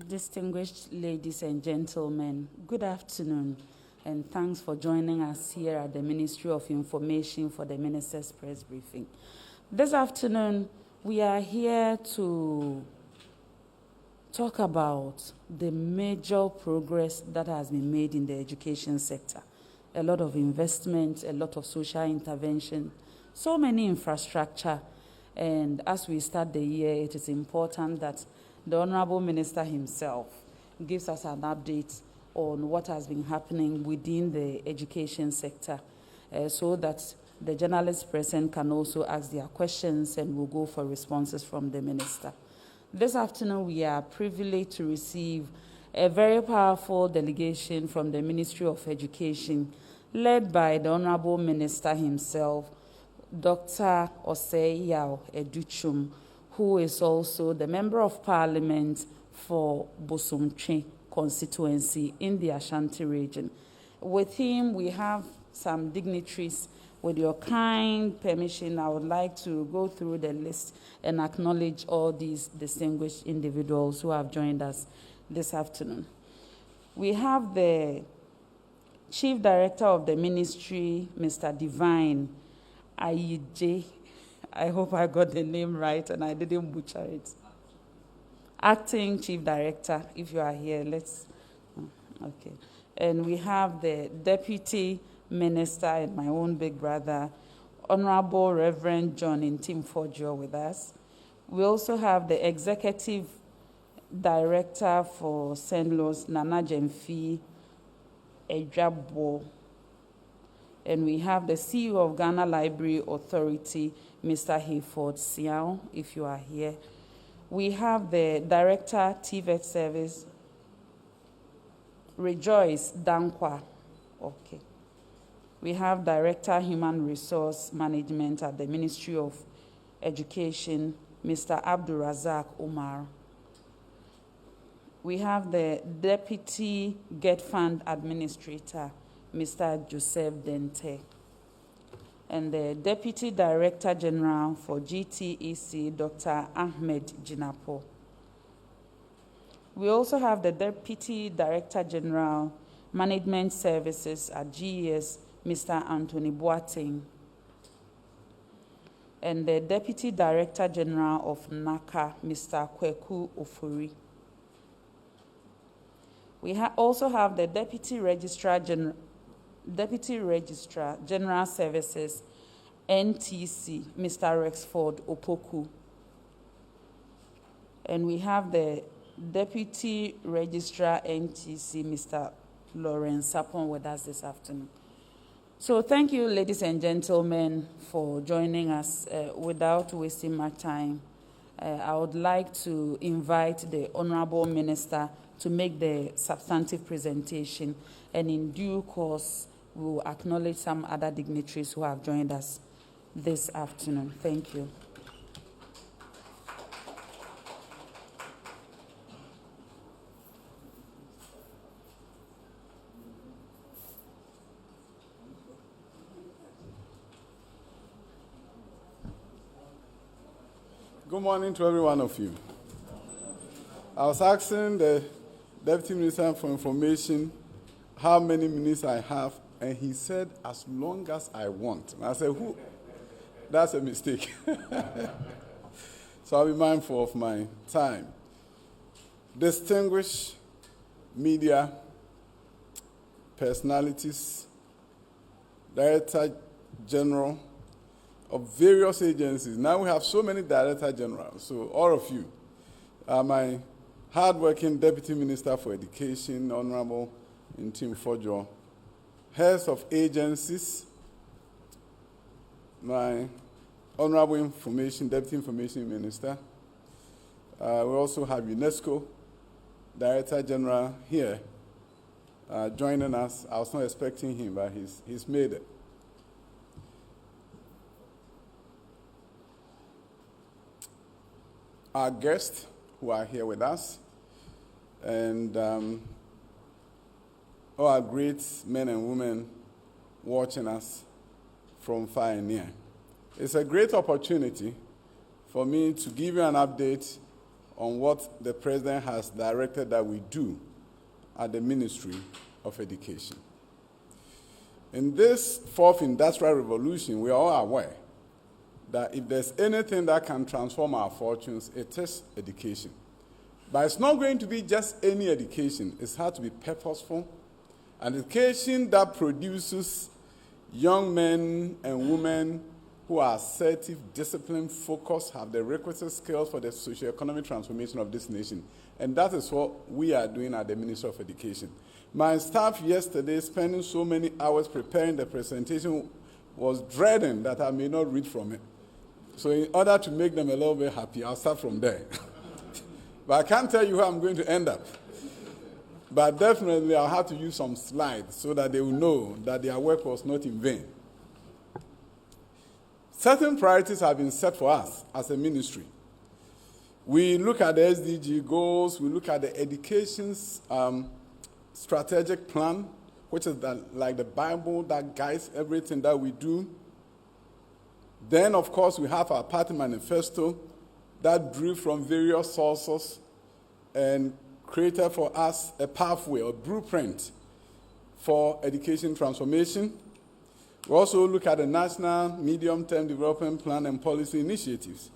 Distinguished ladies and gentlemen, good afternoon, and thanks for joining us here at the Ministry of Information for the Minister's Press Briefing. This afternoon, we are here to talk about the major progress that has been made in the education sector. A lot of investment, a lot of social intervention, so many infrastructure, and as we start the year, it is important that the Honorable Minister himself gives us an update on what has been happening within the education sector so that the journalists present can also ask their questions and we'll go for responses from the Minister. This afternoon, we are privileged to receive a very powerful delegation from the Ministry of Education, led by the Honorable Minister himself, Dr. Osei Adutwum, who is also the Member of Parliament for Bosomtwe constituency in the Ashanti region. With him, we have some dignitaries. With your kind permission, I would like to go through the list and acknowledge all these distinguished individuals who have joined us this afternoon. We have the Chief Director of the Ministry, Mr. Divine Ayije. I hope I got the name right and I didn't butcher it. Acting Chief Director, if you are here, okay. And we have the Deputy Minister and my own big brother, Honorable Reverend John Ntimfojio with us. We also have the Executive Director for St. Louis, Nana Jemfi Ejabo. And we have the CEO of Ghana Library Authority, Mr. Hayford Siao, if you are here. We have the Director, TVET Service, Rejoice Dankwa. Okay. We have Director, Human Resource Management at the Ministry of Education, Mr. Abdul Razak Umar. We have the Deputy Get Fund Administrator, Mr. Joseph Dente, and the Deputy Director General for GTEC, Dr. Ahmed Jinapo. We also have the Deputy Director General, Management Services at GES, Mr. Anthony Boateng, and the Deputy Director General of NACA, Mr. Kweku Ofuri. We also have the Deputy Registrar General Services, NTC, Mr. Rexford Opoku. And we have the Deputy Registrar NTC, Mr. Lawrence Sapon, with us this afternoon. So thank you, ladies and gentlemen, for joining us. Without wasting my time, I would like to invite the Honorable Minister to make the substantive presentation, and in due course, we will acknowledge some other dignitaries who have joined us this afternoon. Thank you. Good morning to every one of you. I was asking the Deputy Minister for Information how many minutes I have, and he said, as long as I want. And I said, who? That's a mistake. So I'll be mindful of my time. Distinguished media personalities, Director General of various agencies. Now we have so many Director Generals, so all of you. My hardworking Deputy Minister for Education, Honorable Ntimfojio, heads of agencies, my Honorable Deputy Information Minister. We also have UNESCO Director General here joining us. I was not expecting him, but he's made it. Our guests who are here with us, and all our great men and women watching us from far and near. It's a great opportunity for me to give you an update on what the President has directed that we do at the Ministry of Education. In this fourth industrial revolution, we are all aware that if there's anything that can transform our fortunes, it is education. But it's not going to be just any education. It has to be purposeful. An education that produces young men and women who are assertive, disciplined, focused, have the requisite skills for the socio-economic transformation of this nation. And that is what we are doing at the Ministry of Education. My staff yesterday, spending so many hours preparing the presentation, was dreading that I may not read from it. So in order to make them a little bit happy, I'll start from there. But I can't tell you where I'm going to end up. But definitely I'll have to use some slides so that they will know that their work was not in vain. Certain priorities have been set for us as a ministry. We look at the SDG goals, we look at the education's strategic plan, which is like the Bible that guides everything that we do. Then, of course, we have our party manifesto that drew from various sources and created for us a pathway or blueprint for education transformation. We also look at the National Medium-Term Development Plan and policy initiatives.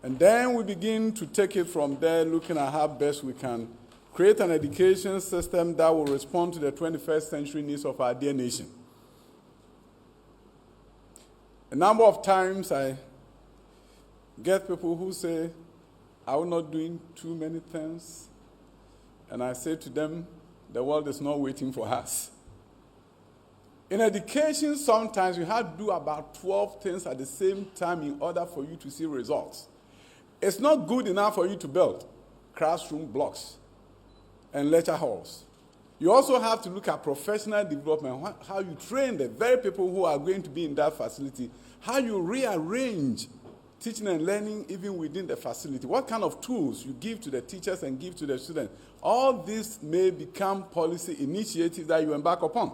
And then we begin to take it from there, looking at how best we can create an education system that will respond to the 21st century needs of our dear nation. A number of times I get people who say, are we not doing too many things? And I say to them, the world is not waiting for us. In education, sometimes you have to do about 12 things at the same time in order for you to see results. It's not good enough for you to build classroom blocks and lecture halls. You also have to look at professional development, how you train the very people who are going to be in that facility, how you rearrange teaching and learning even within the facility, what kind of tools you give to the teachers and give to the students. All this may become policy initiatives that you embark upon.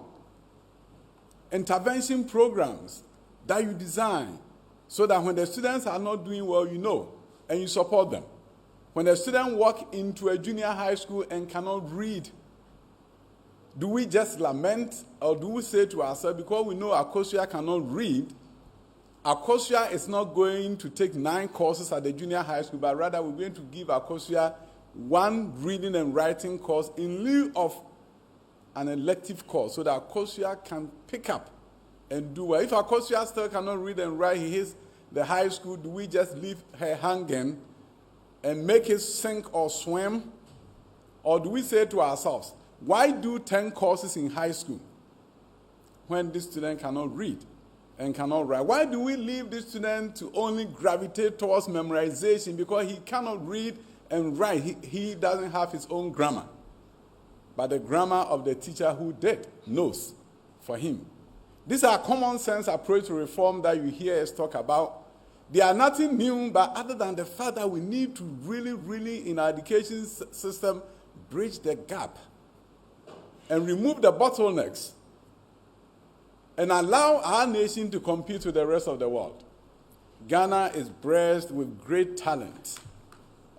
Intervention programs that you design so that when the students are not doing well, you know, and you support them. When a student walks into a junior high school and cannot read, do we just lament, or do we say to ourselves, because we know Akosua cannot read, Akosua is not going to take 9 courses at the junior high school, but rather we're going to give Akosua 1 reading and writing course in lieu of an elective course, so that Akosua can pick up and do well. If Akosua still cannot read and write, he hits the high school, do we just leave her hanging and make it sink or swim? Or do we say to ourselves, why do 10 courses in high school when this student cannot read and cannot write? Why do we leave this student to only gravitate towards memorization because he cannot read and write? He doesn't have his own grammar. But the grammar of the teacher who did knows for him. These are common sense approach to reform that you hear us talk about. They are nothing new, but other than the fact that we need to really, in our education system, bridge the gap and remove the bottlenecks and allow our nation to compete with the rest of the world. Ghana is blessed with great talent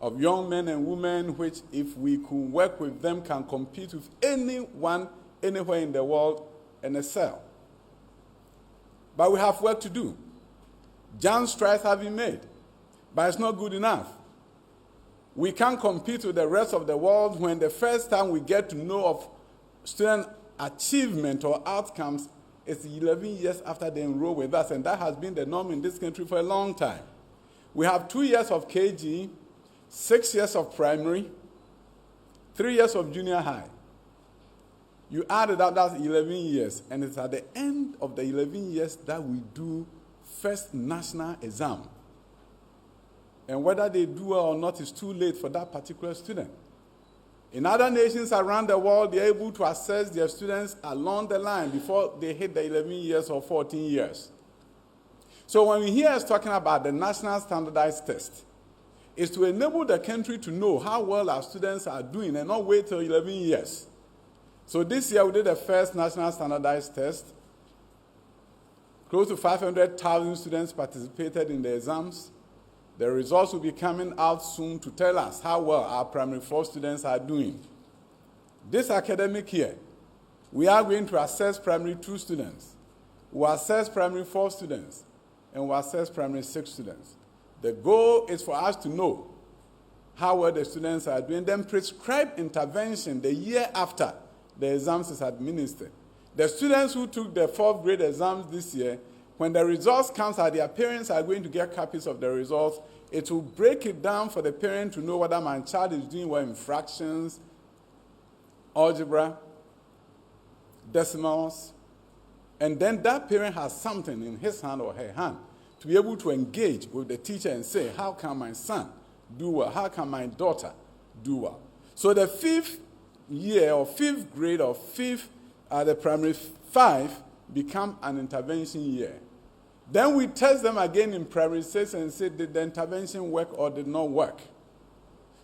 of young men and women, which, if we could work with them, can compete with anyone, anywhere in the world and excel. But we have work to do. Giant strides have been made, but it's not good enough. We can't compete with the rest of the world when the first time we get to know of student achievement or outcomes is 11 years after they enroll with us, and that has been the norm in this country for a long time. We have 2 years of KG, 6 years of primary, 3 years of junior high. You added up, that's 11 years, and it's at the end of the 11 years that we do first national exam. And whether they do well or not is too late for that particular student. In other nations around the world, they're able to assess their students along the line before they hit the 11 years or 14 years. So when we hear us talking about the national standardized test, it's to enable the country to know how well our students are doing and not wait till 11 years. So this year we did the first national standardized test. Close to 500,000 students participated in the exams. The results will be coming out soon to tell us how well our primary 4 students are doing. This academic year, we are going to assess primary 2 students, we'll assess primary 4 students, and we'll assess primary 6 students. The goal is for us to know how well the students are doing, then prescribe intervention the year after the exams is administered. The students who took the 4th grade exams this year, when the results come out, their parents are going to get copies of the results. It will break it down for the parent to know whether my child is doing well in fractions, algebra, decimals, and then that parent has something in his hand or her hand to be able to engage with the teacher and say, how can my son do well? How can my daughter do well? So the 5th year or 5th grade or 5th, the primary 5 become an intervention year. Then we test them again in primary 6 and say, did the intervention work or did not work?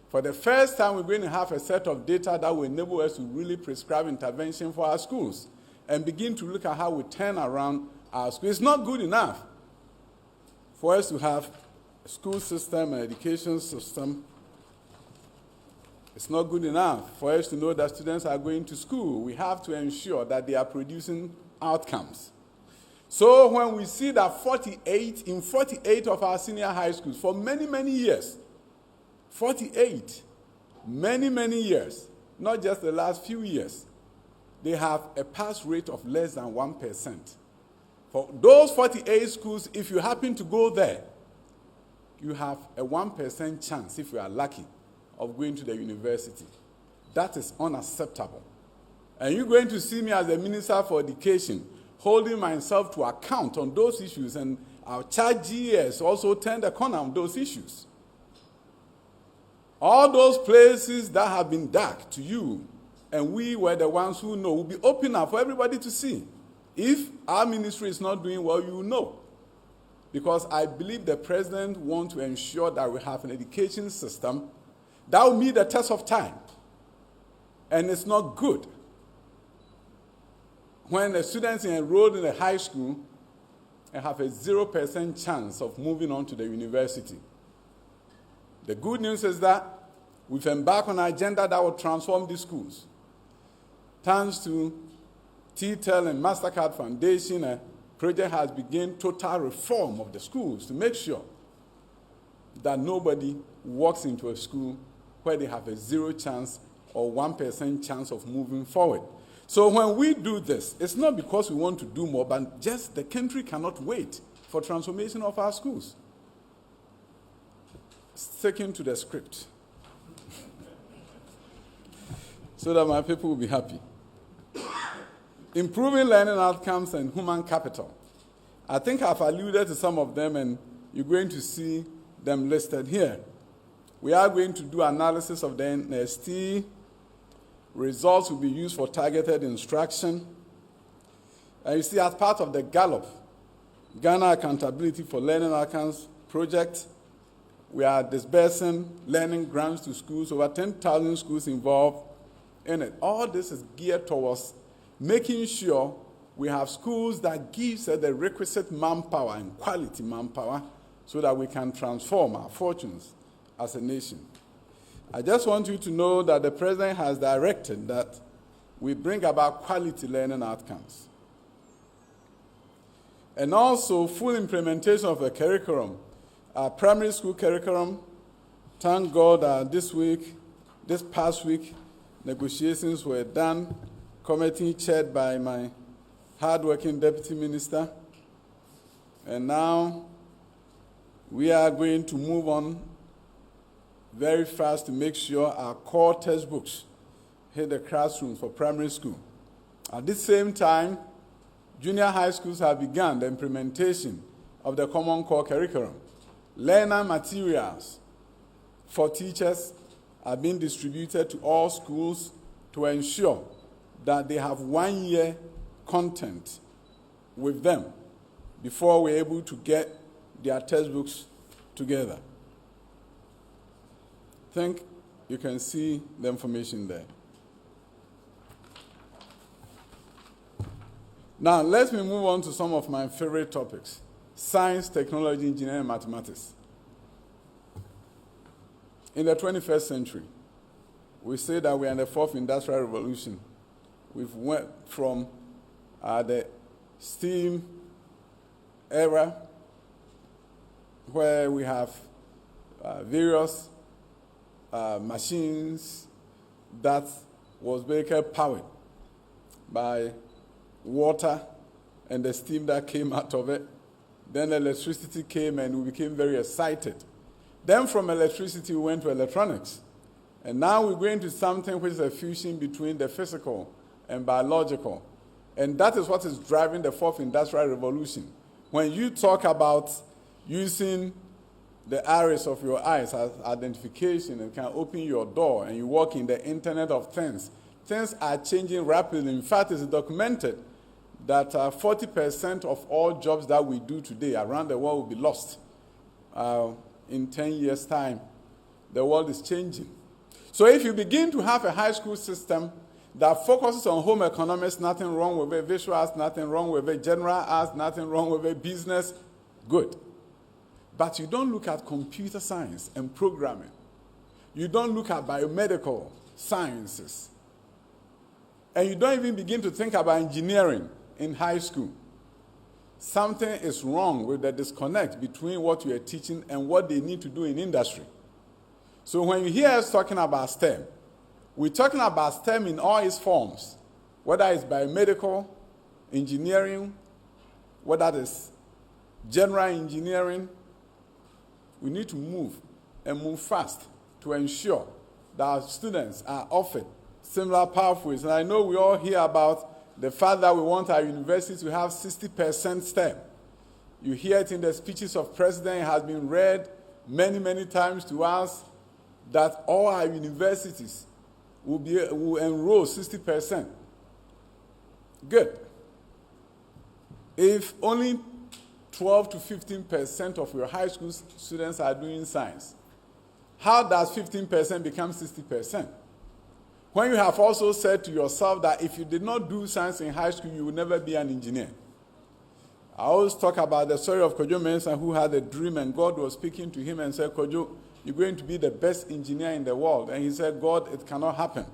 For the first time, we're going to have a set of data that will enable us to really prescribe intervention for our schools and begin to look at how we turn around our schools. It's not good enough for us to have a school system, an education system. It's not good enough for us to know that students are going to school. We have to ensure that they are producing outcomes. So when we see that 48 of our senior high schools, for many, many years, 48, many years, not just the last few years, they have a pass rate of less than 1%. For those 48 schools, if you happen to go there, you have a 1% chance, if you are lucky, of going to the university. That is unacceptable. And you're going to see me as the Minister for Education holding myself to account on those issues, and our charge GS also turned the corner on those issues. All those places that have been dark to you, and we were the ones who know, will be open up for everybody to see. If our ministry is not doing well, you will know. Because I believe the president wants to ensure that we have an education system that will meet the test of time. And it's not good when the students enrolled in a high school and have a 0% chance of moving on to the university. The good news is that we've embarked on an agenda that will transform these schools. Thanks to TTEL and MasterCard Foundation, a project has begun total reform of the schools to make sure that nobody walks into a school where they have a 0 chance or 1% chance of moving forward. So when we do this, it's not because we want to do more, but just the country cannot wait for transformation of our schools. Sticking to the script so that my people will be happy. Improving learning outcomes and human capital. I think I've alluded to some of them, and you're going to see them listed here. We are going to do analysis of the NST. Results will be used for targeted instruction. And you see, as part of the Gallup, Ghana Accountability for Learning Outcomes project, we are disbursing learning grants to schools, over 10,000 schools involved in it. All this is geared towards making sure we have schools that give us the requisite manpower and quality manpower so that we can transform our fortunes as a nation. I just want you to know that the President has directed that we bring about quality learning outcomes. And also full implementation of the curriculum. Our primary school curriculum, thank God this past week, negotiations were done, committee chaired by my hardworking Deputy Minister. And now we are going to move on very fast to make sure our core textbooks hit the classrooms for primary school. At the same time, junior high schools have begun the implementation of the common core curriculum. Learner materials for teachers are being distributed to all schools to ensure that they have 1 year content with them before we're able to get their textbooks together. I think you can see the information there. Now, let me move on to some of my favorite topics: science, technology, engineering, and mathematics. in the 21st century, we say that we are in the fourth industrial revolution. We've went from the steam era, where we have various machines that was basically powered by water and the steam that came out of it. Then electricity came and we became very excited. Then from electricity we went to electronics. And now we're going to something which is a fusion between the physical and biological. And that is what is driving the fourth industrial revolution. When you talk about using the iris of your eyes as identification, it can open your door and you walk in the Internet of Things. Things are changing rapidly. In fact, it's documented that 40% of all jobs that we do today around the world will be lost in 10 years' time. The world is changing. So if you begin to have a high school system that focuses on home economics, nothing wrong with it, visual arts, nothing wrong with it, general arts, nothing wrong with it, business, good. But you don't look at computer science and programming. You don't look at biomedical sciences. And you don't even begin to think about engineering in high school. Something is wrong with the disconnect between what you are teaching and what they need to do in industry. So when you hear us talking about STEM, we're talking about STEM in all its forms, whether it's biomedical, engineering, whether it's general engineering. We need to move and move fast to ensure that our students are offered similar pathways. And I know we all hear about the fact that we want our universities to have 60% STEM. You hear it in the speeches of president. It has been read many, many times to us that all our universities will enroll 60%. Good. If only 12 to 15% of your high school students are doing science, how does 15% become 60%? When you have also said to yourself that if you did not do science in high school, you will never be an engineer. I always talk about the story of Kojo Mensah, who had a dream and God was speaking to him and said, Kojo, you're going to be the best engineer in the world. And he said, God, it cannot happen.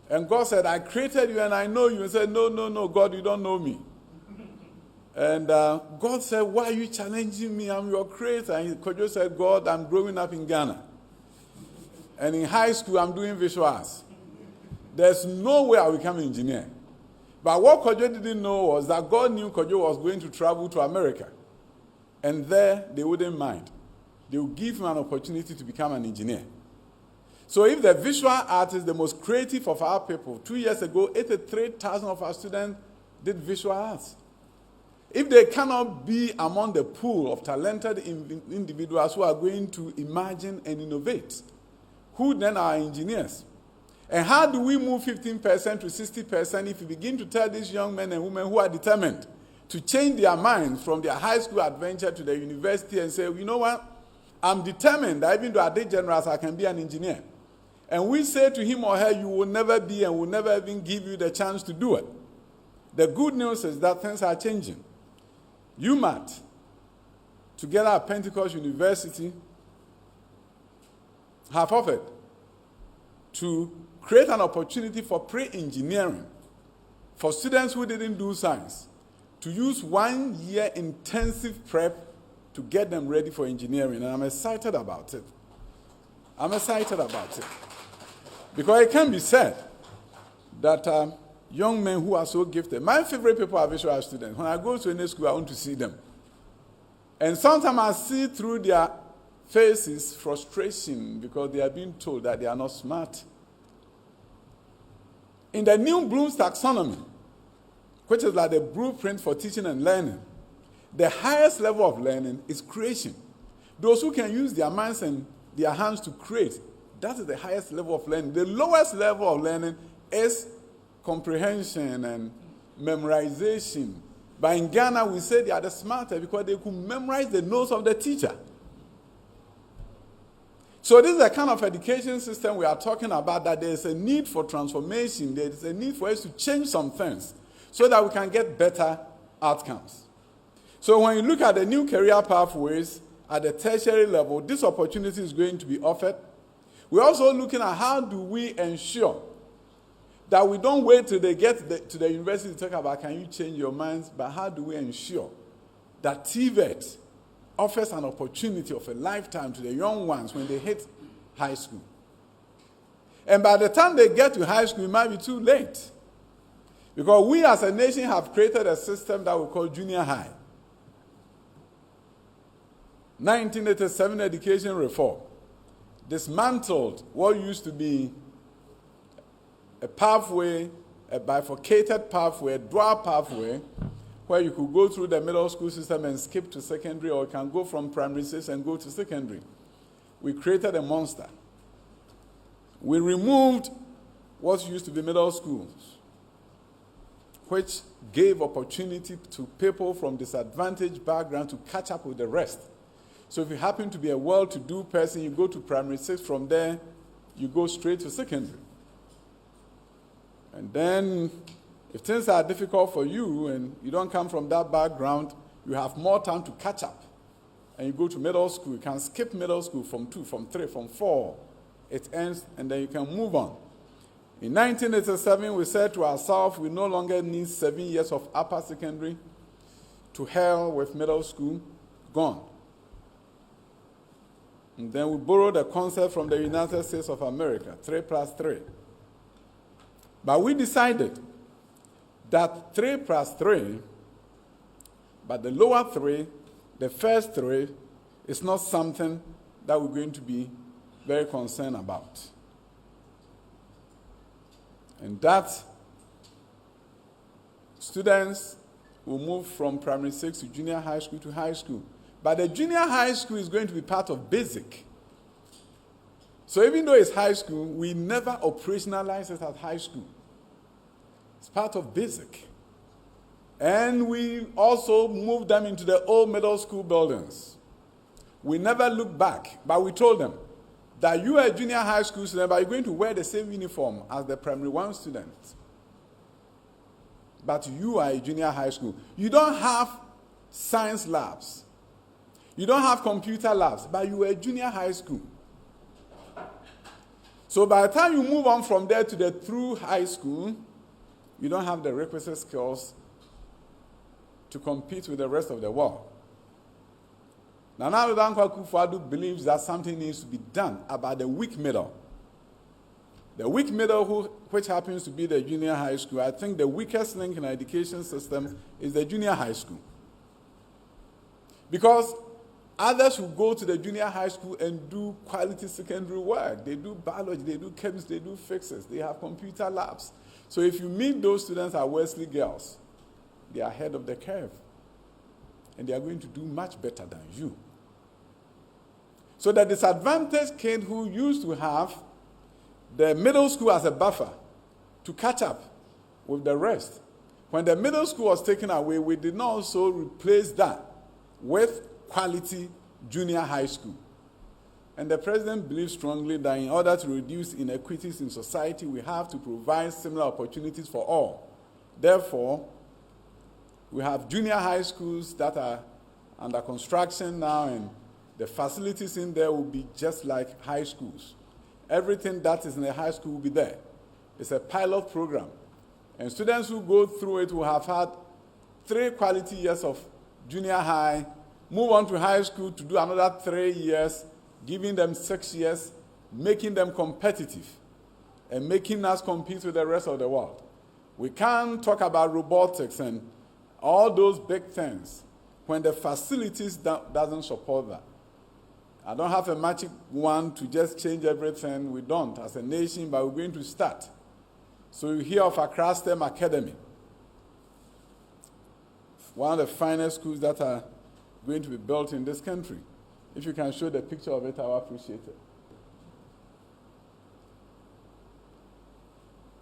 And God said, I created you and I know you. And he said, no, God, you don't know me. And God said, why are you challenging me? I'm your creator. And Kojo said, God, I'm growing up in Ghana. And in high school, I'm doing visual arts. There's no way I'll become an engineer. But what Kojo didn't know was that God knew Kojo was going to travel to America. And there, they wouldn't mind. They would give him an opportunity to become an engineer. So if the visual art is the most creative of our people, 2 years ago, 83,000 of our students did visual arts. If they cannot be among the pool of talented individuals who are going to imagine and innovate, who then are engineers? And how do we move 15% to 60% if we begin to tell these young men and women who are determined to change their minds from their high school adventure to the university and say, you know what, I'm determined that even though I did generals, I can be an engineer. And we say to him or her, you will never be and will never even give you the chance to do it. The good news is that things are changing. UMAT, together at Pentecost University, have offered to create an opportunity for pre-engineering for students who didn't do science to use 1 year intensive prep to get them ready for engineering. And I'm excited about it. Because it can be said that young men who are so gifted, my favorite people are visual students. When I go to any school, I want to see them. And sometimes I see through their faces frustration because they are being told that they are not smart. In the new Bloom's taxonomy, which is like the blueprint for teaching and learning, the highest level of learning is creation. Those who can use their minds and their hands to create, that is the highest level of learning. The lowest level of learning is comprehension and memorization. But in Ghana, we say they are the smarter because they could memorize the notes of the teacher. So this is the kind of education system we are talking about, that there is a need for transformation. There is a need for us to change some things so that we can get better outcomes. So when you look at the new career pathways at the tertiary level, this opportunity is going to be offered We're also looking at how do we ensure that we don't wait till they get to the university to talk about can you change your minds, but how do we ensure that TVET offers an opportunity of a lifetime to the young ones when they hit high school. And by the time they get to high school, it might be too late. Because we as a nation have created a system that we call junior high. 1987 education reform dismantled what used to be a pathway, a bifurcated pathway, a dual pathway, where you could go through the middle school system and skip to secondary, or you can go from primary 6 and go to secondary. We created a monster. We removed what used to be middle schools, which gave opportunity to people from disadvantaged background to catch up with the rest. So if you happen to be a well-to-do person, you go to primary 6, from there, you go straight to secondary. And then, if things are difficult for you and you don't come from that background, you have more time to catch up. And you go to middle school. You can skip middle school from 2, from 3, from 4. It ends, and then you can move on. In 1987, we said to ourselves, we no longer need 7 years of upper secondary. To hell with middle school. Gone. And then we borrowed a concept from the United States of America, 3+3. But we decided that 3+3, but the lower 3, the first 3, is not something that we're going to be very concerned about. And that students will move from primary 6 to junior high school to high school. But the junior high school is going to be part of basic. So even though it's high school, we never operationalize it as high school. It's part of basic. And we also moved them into the old middle school buildings. We never looked back, but we told them that you are a junior high school student, but you're going to wear the same uniform as the primary 1 student. But you are a junior high school. You don't have science labs. You don't have computer labs, but you are a junior high school. So by the time you move on from there to the through high school, you don't have the requisite skills to compete with the rest of the world. Nana Adutwum Akufo-Addo believes that something needs to be done about the weak middle. The weak middle, which happens to be the junior high school. I think the weakest link in our education system is the junior high school. Because others will go to the junior high school and do quality secondary work. They do biology, they do chemistry, they do physics, they have computer labs. So if you meet those students at Wesley Girls, they are ahead of the curve. And they are going to do much better than you. So the disadvantaged kid who used to have the middle school as a buffer to catch up with the rest, when the middle school was taken away, we did not also replace that with quality junior high school. And the president believes strongly that in order to reduce inequities in society, we have to provide similar opportunities for all. Therefore, we have junior high schools that are under construction now, and the facilities in there will be just like high schools. Everything that is in a high school will be there. It's a pilot program. And students who go through it will have had 3 quality years of junior high, move on to high school to do another 3 years, giving them 6 years, making them competitive, and making us compete with the rest of the world. We can't talk about robotics and all those big things when the facilities doesn't support that. I don't have a magic wand to just change everything. We don't as a nation, but we're going to start. So you hear of Accra STEM Academy, one of the finest schools that are going to be built in this country. If you can show the picture of it, I will appreciate it.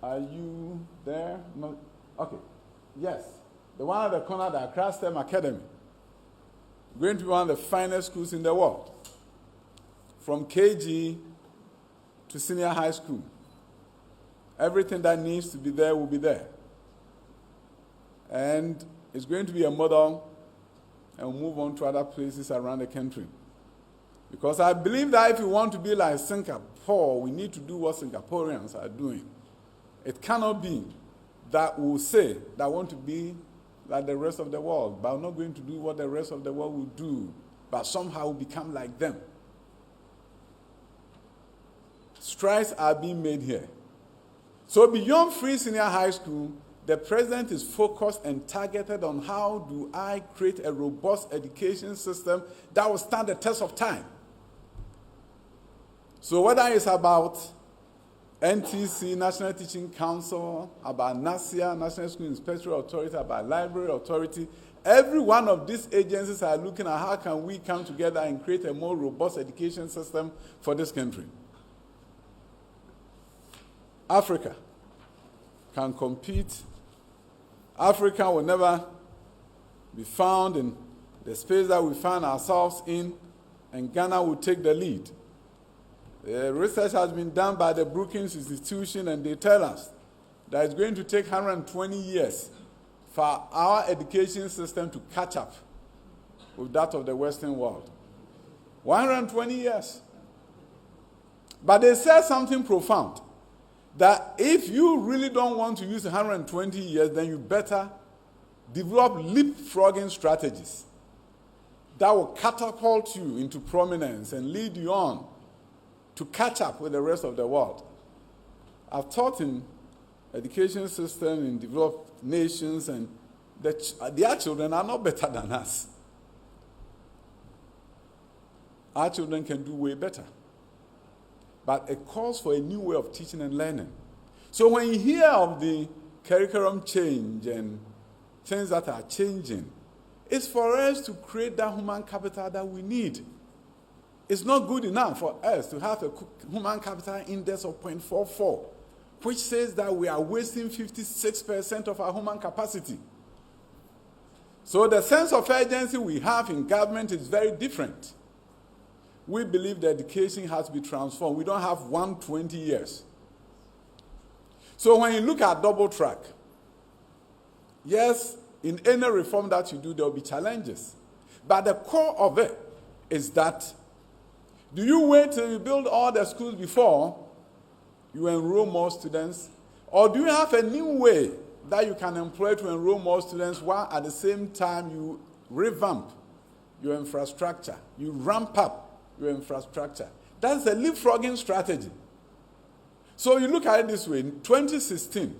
Are you there? No? Okay. Yes. The one at the corner, the Accra STEM Academy. Going to be one of the finest schools in the world. From KG to senior high school. Everything that needs to be there will be there. And it's going to be a model, and we'll move on to other places around the country. Because I believe that if you want to be like Singapore, Singapore, we need to do what Singaporeans are doing. It cannot be that we'll say that we want to be like the rest of the world, but we're not going to do what the rest of the world will do, but somehow we'll become like them. Strides are being made here. So beyond free senior high school, the president is focused and targeted on how do I create a robust education system that will stand the test of time. So whether it's about NTC, National Teaching Council, about NASIA, National School Inspectorate Authority, about Library Authority, every one of these agencies are looking at how can we come together and create a more robust education system for this country. Africa can compete. Africa will never be found in the space that we find ourselves in, and Ghana will take the lead. Research has been done by the Brookings Institution, and they tell us that it's going to take 120 years for our education system to catch up with that of the Western world. 120 years. But they said something profound, that if you really don't want to use 120 years, then you better develop leapfrogging strategies that will catapult you into prominence and lead you on to catch up with the rest of the world. I've taught in education system in developed nations, and their children are not better than us. Our children can do way better. But it calls for a new way of teaching and learning. So when you hear of the curriculum change and things that are changing, it's for us to create that human capital that we need. It's not good enough for us to have a human capital index of 0.44, which says that we are wasting 56% of our human capacity. So the sense of urgency we have in government is very different. We believe that education has to be transformed. We don't have 120 years. So when you look at double track, yes, in any reform that you do, there will be challenges. But the core of it is that, do you wait till you build all the schools before you enroll more students? Or do you have a new way that you can employ to enroll more students while at the same time you revamp your infrastructure, you ramp up your infrastructure? That's a leapfrogging strategy. So you look at it this way. In 2016,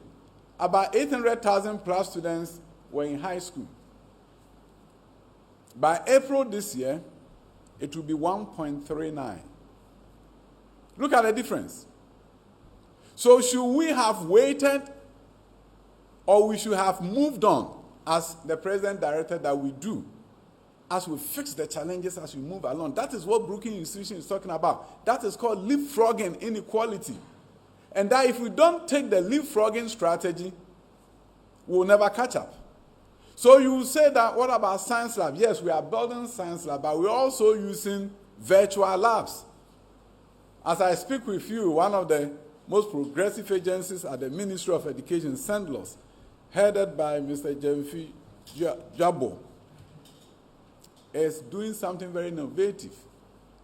about 800,000 plus students were in high school. By April this year, it will be 1.39. Look at the difference. So should we have waited, or we should have moved on, as the president directed that we do, as we fix the challenges as we move along? That is what Brookings Institution is talking about. That is called leapfrogging inequality. And that if we don't take the leapfrogging strategy, we'll never catch up. So you will say that, what about science lab? Yes, we are building science lab, but we're also using virtual labs. As I speak with you, one of the most progressive agencies at the Ministry of Education, SENDLOS, headed by Mr. Jemfi Jabo, is doing something very innovative.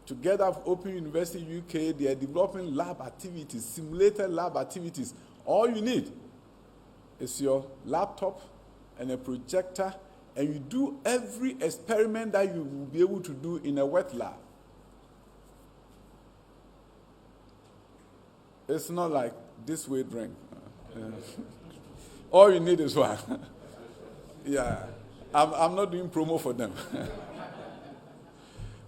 Together with Open University UK, they are developing lab activities, simulated lab activities. All you need is your laptop and a projector, and you do every experiment that you will be able to do in a wet lab. It's not like this way drink. All you need is one. Yeah, I'm not doing promo for them.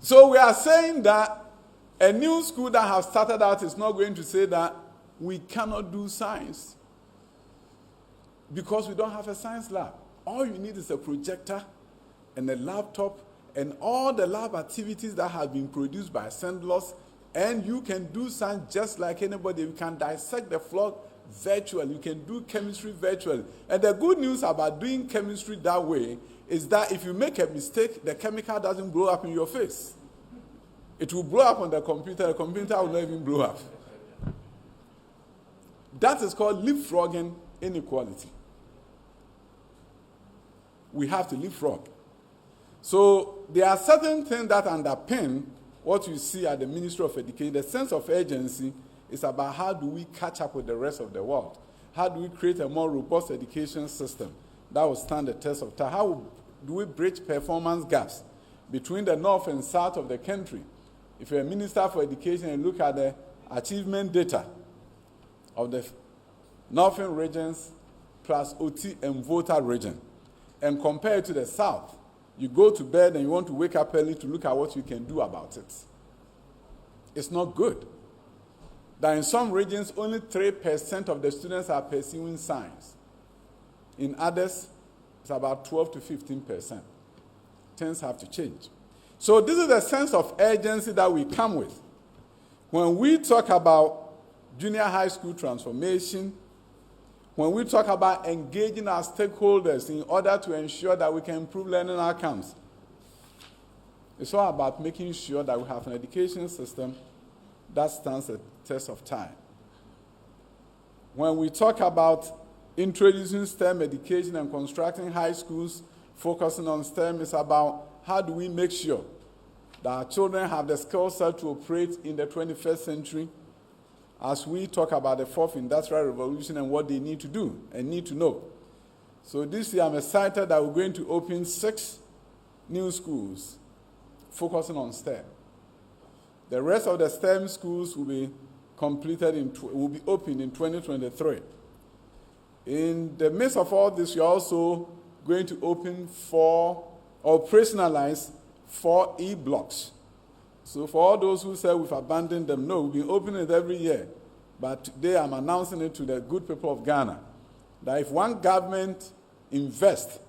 So we are saying that a new school that has started out is not going to say that we cannot do science because we don't have a science lab. All you need is a projector and a laptop and all the lab activities that have been produced by SENDLOS, and you can do science just like anybody. You can dissect the floor virtually. You can do chemistry virtually. And the good news about doing chemistry that way is that if you make a mistake, the chemical doesn't blow up in your face. It will blow up on the computer will not even blow up. That is called leapfrogging inequality. We have to leapfrog. So there are certain things that underpin what you see at the Ministry of Education, the sense of urgency is about how do we catch up with the rest of the world? How do we create a more robust education system that will stand the test of time? How do we bridge performance gaps between the north and south of the country? If you're a minister for education and look at the achievement data of the northern regions plus OT and voter region and compare it to the south, you go to bed and you want to wake up early to look at what you can do about it. It's not good. That in some regions, only 3% of the students are pursuing science. In others, it's about 12 to 15%. Things have to change. So this is the sense of urgency that we come with. When we talk about junior high school transformation, when we talk about engaging our stakeholders in order to ensure that we can improve learning outcomes, it's all about making sure that we have an education system that stands the test of time. When we talk about introducing STEM education and constructing high schools focusing on STEM, it's about how do we make sure that our children have the skill set to operate in the 21st century as we talk about the fourth industrial revolution and what they need to do and need to know. So this year I'm excited that we're going to open 6 new schools focusing on STEM. The rest of the STEM schools will be opened in 2023. In the midst of all this, we're also going to operationalize 4 e-blocks. So for all those who say we've abandoned them, no, we've been opening it every year. But today I'm announcing it to the good people of Ghana, that if one government invests,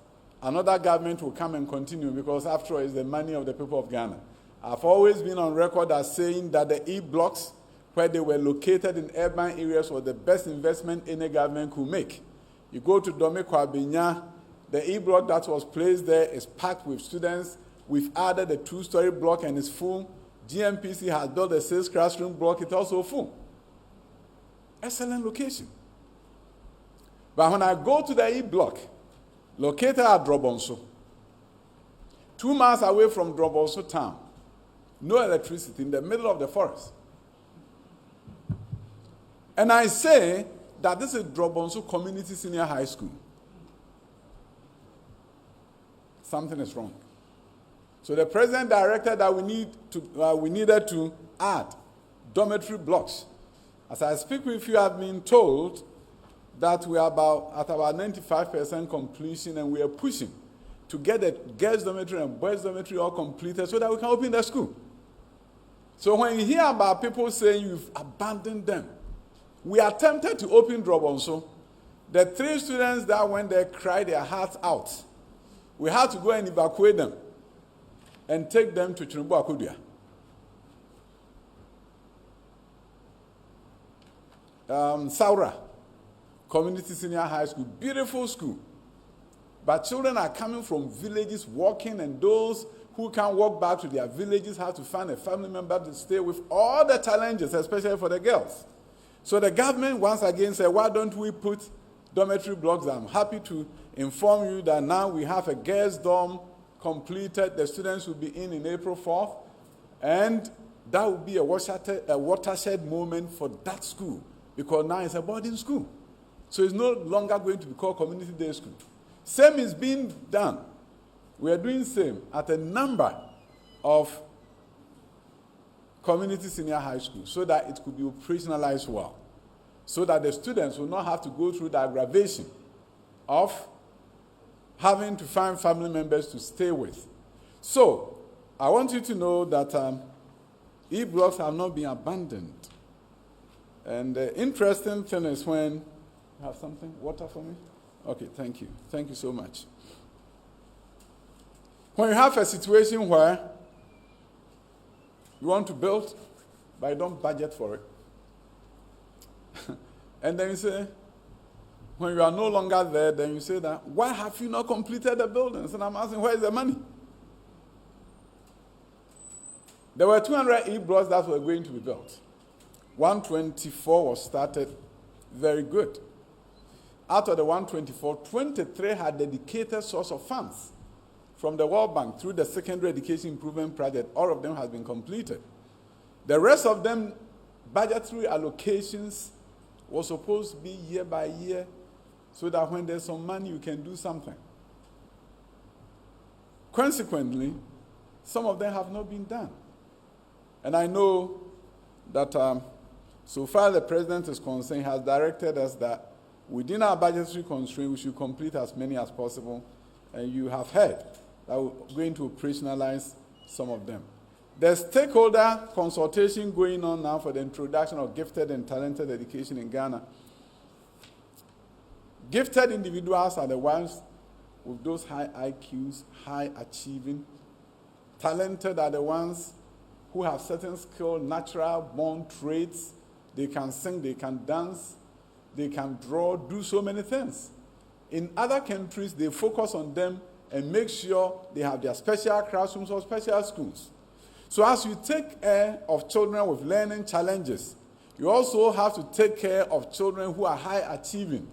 another government will come and continue, because after all, it's the money of the people of Ghana. I've always been on record as saying that the e-blocks, where they were located in urban areas, was the best investment any government could make. You go to Dome Kwabinya, the e-block that was placed there is packed with students. We've added a 2-story block and it's full. GMPC has built a 6-classroom block, it's also full. Excellent location. But when I go to the e-block, located at Drobonso, 2 miles away from Drobonso town, no electricity, in the middle of the forest. And I say that this is Drobonso Community Senior High School. Something is wrong. So the president directed that we needed to add dormitory blocks. As I speak with you, I've been told that we are at about 95% completion, and we are pushing to get the girls' dormitory and boys' dormitory all completed so that we can open the school. So when you hear about people saying you've abandoned them, we attempted to open Drobonso. The 3 students that went there cried their hearts out. We had to go and evacuate them and take them to Chinubu Akudia. Saura Community Senior High School, beautiful school. But children are coming from villages walking, and those who can't walk back to their villages have to find a family member to stay with, all the challenges, especially for the girls. So the government once again said, why don't we put dormitory blocks? I'm happy to inform you that now we have a girls' dorm completed. The students will be in April 4th. And that will be a watershed moment for that school, because now it's a boarding school. So it's no longer going to be called community day school. Same is being done. We are doing same at a number of community senior high schools so that it could be operationalized well, so that the students will not have to go through the aggravation of having to find family members to stay with. So I want you to know that e-blocks have not been abandoned. And the interesting thing is when you have something, water for me? Okay, thank you. Thank you so much. When you have a situation where you want to build, but you don't budget for it, and then you say, when you are no longer there, then you say that, why have you not completed the buildings? And I'm asking, where is the money? There were 200 e-blocks that were going to be built. 124 was started, very good. Out of the 124, 23 had dedicated source of funds from the World Bank through the Secondary Education Improvement Project. All of them have been completed. The rest of them, budgetary allocations was supposed to be year by year so that when there's some money, you can do something. Consequently, some of them have not been done. And I know that so far the president is concerned, has directed us that within our budgetary constraint, we should complete as many as possible. And you have heard that we're going to operationalize some of them. There's stakeholder consultation going on now for the introduction of gifted and talented education in Ghana. Gifted individuals are the ones with those high IQs, high achieving. Talented are the ones who have certain skill, natural born traits. They can sing, they can dance, they can draw, do so many things. In other countries, they focus on them and make sure they have their special classrooms or special schools. So as you take care of children with learning challenges, you also have to take care of children who are high achieving.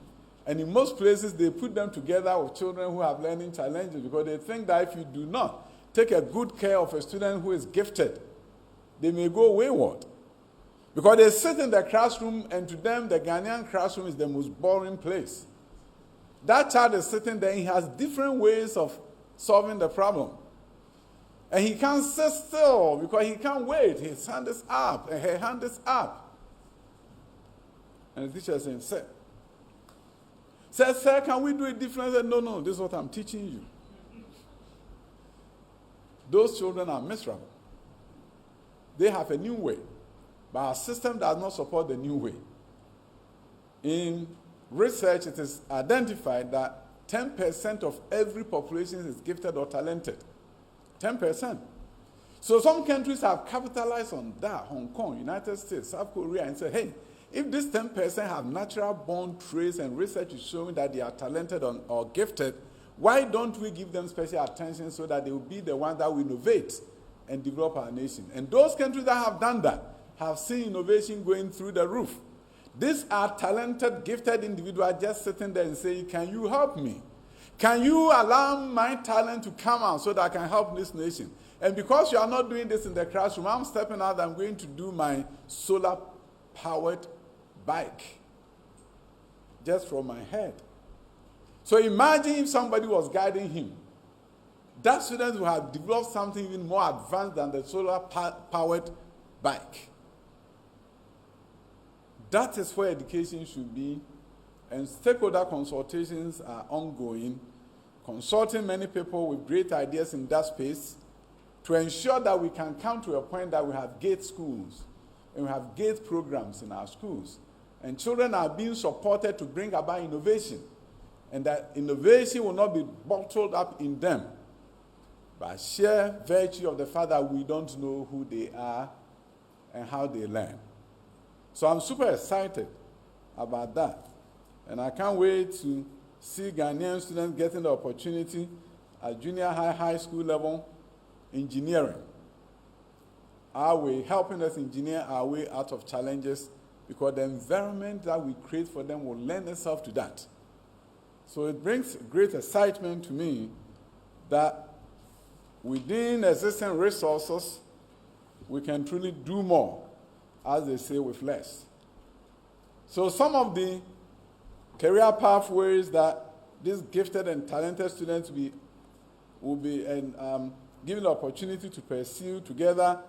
And in most places, they put them together with children who have learning challenges because they think that if you do not take a good care of a student who is gifted, they may go wayward. Because they sit in the classroom, and to them, the Ghanaian classroom is the most boring place. That child is sitting there, he has different ways of solving the problem. And he can't sit still because he can't wait. His hand is up, and her hand is up. And the teacher is saying, Sir, can we do it differently? I said, no, this is what I'm teaching you. Those children are miserable. They have a new way, but our system does not support the new way. In research, it is identified that 10% of every population is gifted or talented. 10%. So some countries have capitalized on that, Hong Kong, United States, South Korea, and say, hey, if this 10% have natural born traits and research is showing that they are talented or gifted, why don't we give them special attention so that they will be the ones that will innovate and develop our nation? And those countries that have done that have seen innovation going through the roof. These are talented, gifted individuals just sitting there and saying, can you help me? Can you allow my talent to come out so that I can help this nation? And because you are not doing this in the classroom, I'm stepping out, I'm going to do my solar-powered bike just from my head. So imagine if somebody was guiding him. That student would have developed something even more advanced than the solar-powered bike. That is where education should be. And stakeholder consultations are ongoing, consulting many people with great ideas in that space to ensure that we can come to a point that we have gate schools and we have gate programs in our schools. And children are being supported to bring about innovation. And that innovation will not be bottled up in them by sheer virtue of the fact that we don't know who they are and how they learn. So I'm super excited about that. And I can't wait to see Ghanaian students getting the opportunity at junior high school level engineering. Our way, helping us engineer our way out of challenges because the environment that we create for them will lend itself to that. So it brings great excitement to me that within existing resources, we can truly do more, as they say, with less. So some of the career pathways that these gifted and talented students will be given the opportunity to pursue together,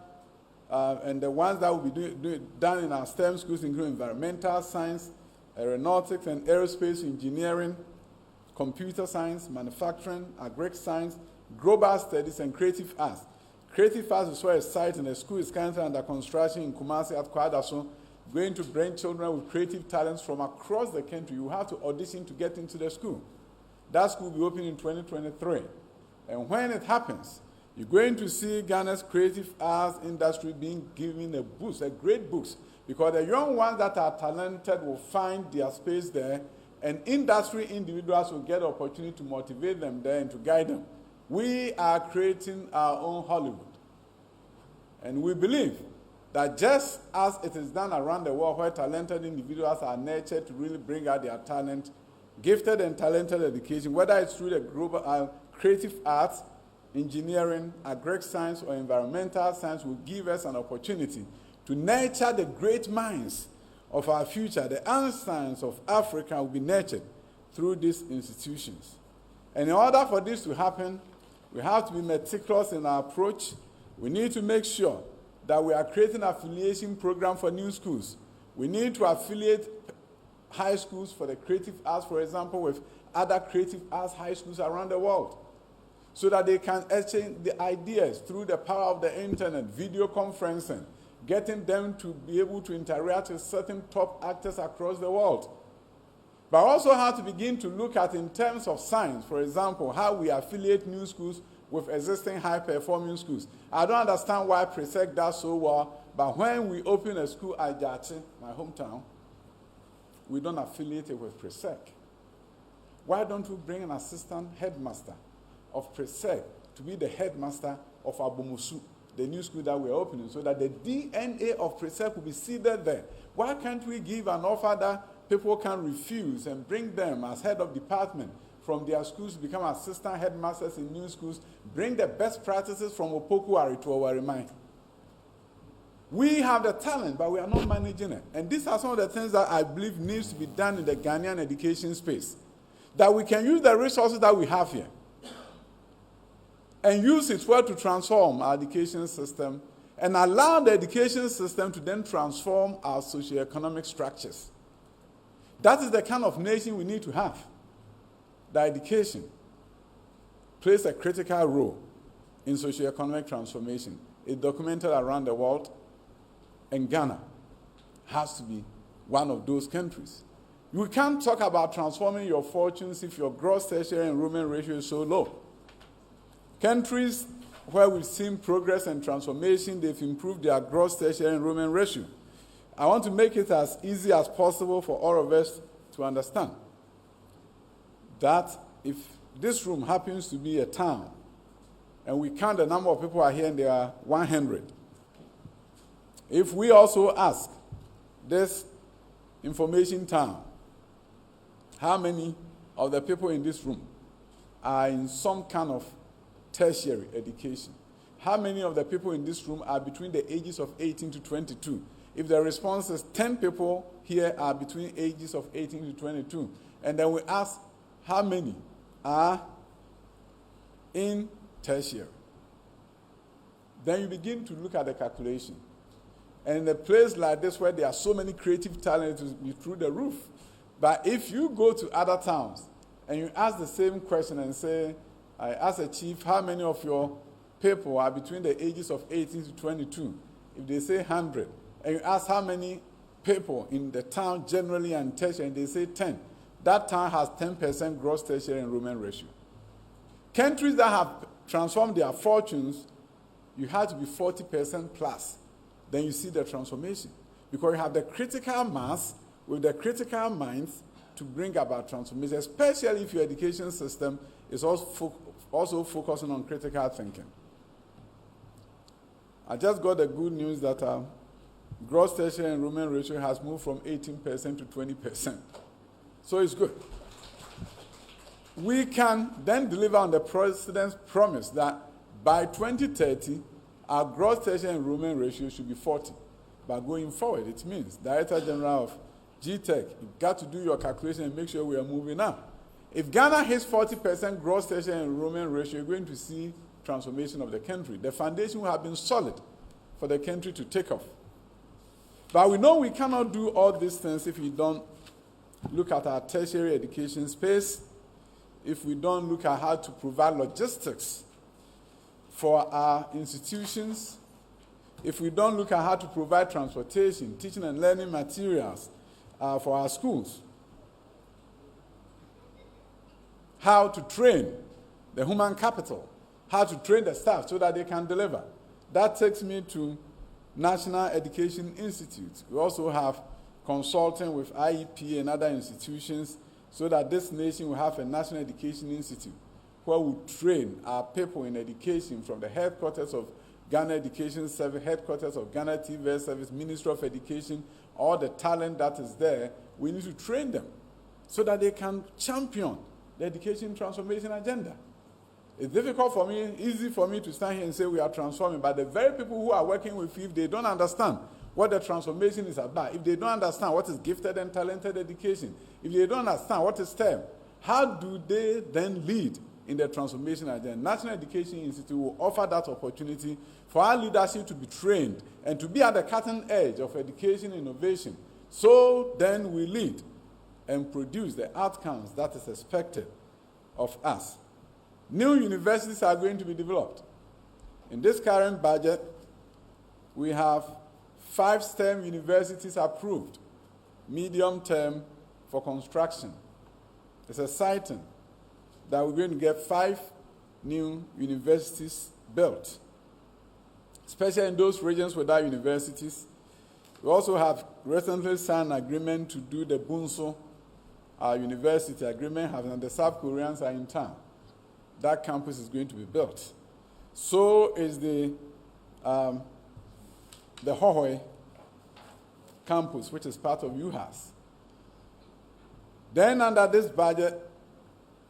and the ones that will be done in our STEM schools include environmental science, aeronautics and aerospace engineering, computer science, manufacturing, agri science, global studies, and creative arts. Creative arts is where a site in the school is currently under construction in Kumasi at Kwadaso, going to bring children with creative talents from across the country. You have to audition to get into the school. That school will be open in 2023. And when it happens, you're going to see Ghana's creative arts industry being given a boost, a great boost, because the young ones that are talented will find their space there, and industry individuals will get the opportunity to motivate them there and to guide them. We are creating our own Hollywood. And we believe that just as it is done around the world where talented individuals are nurtured to really bring out their talent, gifted and talented education, whether it's through the global creative arts, engineering, agri science, or environmental science, will give us an opportunity to nurture the great minds of our future. The Einsteins of Africa will be nurtured through these institutions. And in order for this to happen, we have to be meticulous in our approach. We need to make sure that we are creating an affiliation program for new schools. We need to affiliate high schools for the creative arts, for example, with other creative arts high schools around the world, so that they can exchange the ideas through the power of the internet, video conferencing, getting them to be able to interact with certain top actors across the world. But also have to begin to look at, in terms of science, for example, how we affiliate new schools with existing high-performing schools. I don't understand why Presec does so well, but when we open a school at Jati, my hometown, we don't affiliate it with Presec. Why don't we bring an assistant headmaster of Presec to be the headmaster of Abomusu, the new school that we're opening, so that the DNA of Presec will be seeded there? Why can't we give an offer that people can refuse and bring them as head of department from their schools to become assistant headmasters in new schools, bring the best practices from Opoku-Ari to Owarimai? We have the talent, but we are not managing it. And these are some of the things that I believe needs to be done in the Ghanaian education space. That we can use the resources that we have here and use it well to transform our education system and allow the education system to then transform our socioeconomic structures. That is the kind of nation we need to have. The education plays a critical role in socioeconomic transformation. It's documented around the world, and Ghana has to be one of those countries. You can't talk about transforming your fortunes if your gross tertiary enrollment ratio is so low. Countries where we've seen progress and transformation, they've improved their gross tertiary enrollment ratio. I want to make it as easy as possible for all of us to understand that if this room happens to be a town, and we count the number of people are here and there are 100, if we also ask this information town, how many of the people in this room are in some kind of tertiary education? How many of the people in this room are between the ages of 18 to 22? If the response is 10 people here are between ages of 18 to 22, and then we ask how many are in tertiary, then you begin to look at the calculation. And in a place like this where there are so many creative talents, it will be through the roof. But if you go to other towns and you ask the same question and say, I ask a chief, how many of your people are between the ages of 18 to 22? If they say 100, and you ask how many people in the town generally and tertiary, and they say 10, that town has 10% gross tertiary enrollment ratio. Countries that have transformed their fortunes, you have to be 40% plus. Then you see the transformation. Because you have the critical mass with the critical minds to bring about transformation, especially if your education system is also focusing on critical thinking. I just got the good news that gross tertiary enrollment ratio has moved from 18% to 20%. So it's good. We can then deliver on the President's promise that by 2030, our gross tertiary enrollment ratio should be 40. But going forward, it means Director General of GTech, you've got to do your calculation and make sure we are moving up. If Ghana hits 40% gross tertiary enrollment ratio, you're going to see transformation of the country. The foundation will have been solid for the country to take off. But we know we cannot do all these things if we don't look at our tertiary education space, if we don't look at how to provide logistics for our institutions, if we don't look at how to provide transportation, teaching and learning materials for our schools, how to train the human capital, how to train the staff so that they can deliver. That takes me to National Education Institute. We also have consulting with IEP and other institutions so that this nation will have a National Education Institute where we train our people in education from the headquarters of Ghana Education Service, headquarters of Ghana TV Service, Ministry of Education, all the talent that is there. We need to train them so that they can champion the education transformation agenda. It's difficult for me, easy for me to stand here and say we are transforming, but the very people who are working with you, if they don't understand what the transformation is about, if they don't understand what is gifted and talented education, if they don't understand what is STEM, how do they then lead in the transformation agenda? National Education Institute will offer that opportunity for our leadership to be trained and to be at the cutting edge of education innovation. So then we lead and produce the outcomes that is expected of us. New universities are going to be developed. In this current budget, we have 5 STEM universities approved, medium term for construction. It's exciting that we're going to get 5 new universities built, especially in those regions without universities. We also have recently signed an agreement to do the Bunso University agreement, and the South Koreans are in town. That campus is going to be built. So is the Hohoi campus, which is part of UHAS. Then under this budget,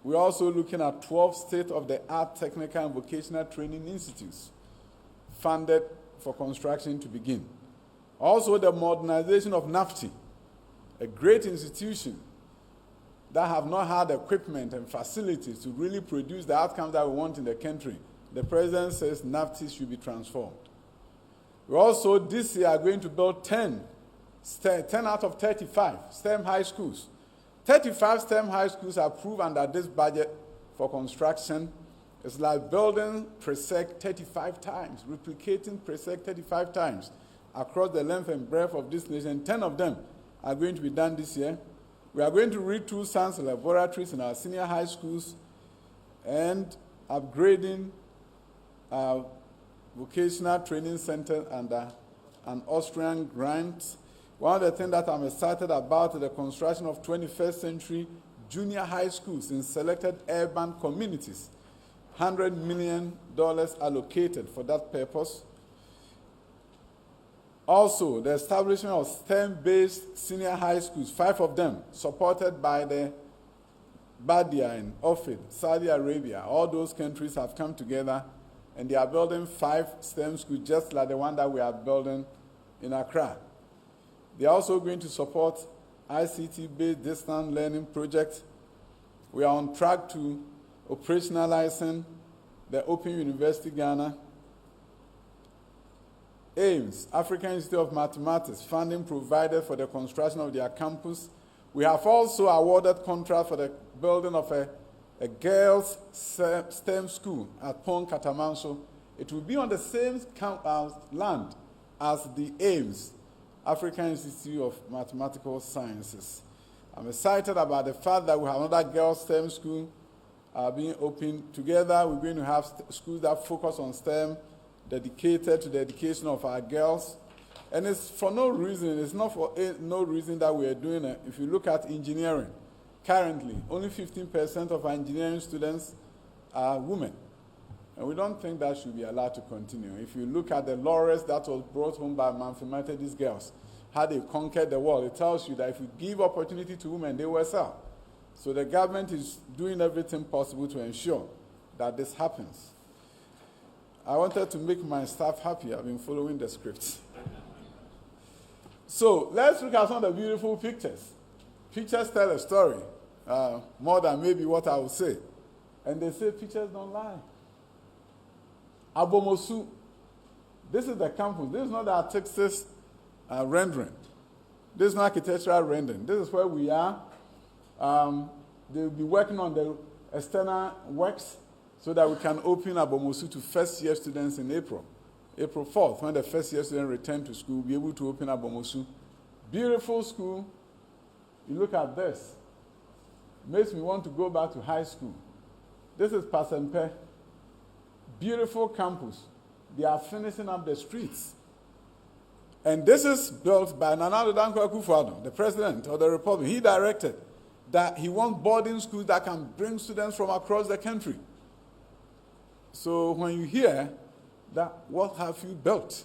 we're also looking at 12 state-of-the-art technical and vocational training institutes funded for construction to begin. Also the modernization of NAFTI, a great institution that have not had equipment and facilities to really produce the outcomes that we want in the country. The president says NAFTI should be transformed. We also this year are going to build 10 out of 35 STEM high schools. 35 STEM high schools are approved under this budget for construction. It's like building PRESEC 35 times, replicating PRESEC 35 times across the length and breadth of this nation. 10 of them are going to be done this year. We are going to retool science laboratories in our senior high schools and upgrading our vocational training center under an Austrian grant. One of the things that I'm excited about is the construction of 21st century junior high schools in selected urban communities. $100 million allocated for that purpose. Also, the establishment of STEM-based senior high schools, 5 of them, supported by the Badia in Ofid, Saudi Arabia. All those countries have come together, and they are building 5 STEM schools, just like the one that we are building in Accra. They are also going to support ICT-based distance learning projects. We are on track to operationalizing the Open University Ghana. AIMS, African Institute of Mathematics, funding provided for the construction of their campus. We have also awarded contract for the building of a girls' STEM school at Pong Katamanso. It will be on the same land as the AIMS, African Institute of Mathematical Sciences. I'm excited about the fact that we have another girls' STEM school being opened. Together, we're going to have schools that focus on STEM, dedicated to the education of our girls. And it's for no reason, it's not for no reason that we are doing it. If you look at engineering, currently, only 15% of our engineering students are women. And we don't think that should be allowed to continue. If you look at the laurels that was brought home by Manfred, these girls, how they conquered the world, it tells you that if you give opportunity to women, they will excel. So the government is doing everything possible to ensure that this happens. I wanted to make my staff happy. I've been following the scripts. So let's look at some of the beautiful pictures. Pictures tell a story, more than maybe what I would say. And they say pictures don't lie. Abomosu, this is the campus. This is not the artistic rendering. This is not architectural rendering. This is where we are. They'll be working on the external works so that we can open Abomosu to first-year students in April. April 4th, when the first-year students return to school, we'll be able to open Abomosu. Beautiful school. You look at this. Makes me want to go back to high school. This is Pasempe. Beautiful campus. They are finishing up the streets. And this is built by Nana Addo Dankwa Akufo-Addo, the president of the republic. He directed that he wants boarding schools that can bring students from across the country. So when you hear that, what have you built?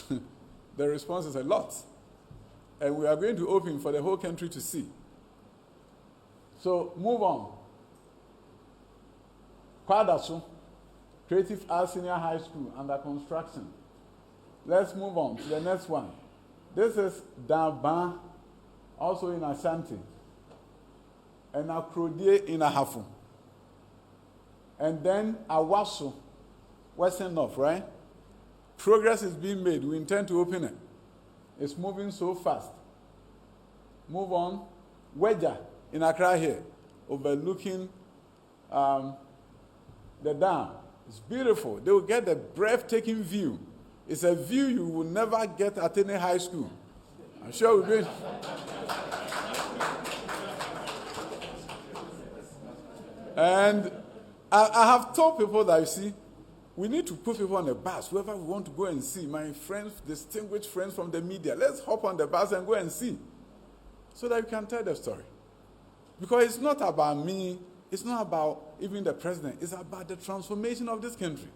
The response is a lot. And we are going to open for the whole country to see. So move on. Kwadaso, Creative Arts Senior High School under construction. Let's move on to the next one. This is Daba, also in Ashanti, and Akrodi in Ahafu. And then Awaso, Western North, right? Progress is being made. We intend to open it. It's moving so fast. Move on. Wedja in Accra here, overlooking the dam. It's beautiful. They will get a breathtaking view. It's a view you will never get at any high school. I'm sure we've been. And I have told people that, you see, we need to put people on the bus, whoever we want to go and see. My friends, distinguished friends from the media, let's hop on the bus and go and see, so that we can tell the story. Because it's not about me, it's not about even the president, it's about the transformation of this country.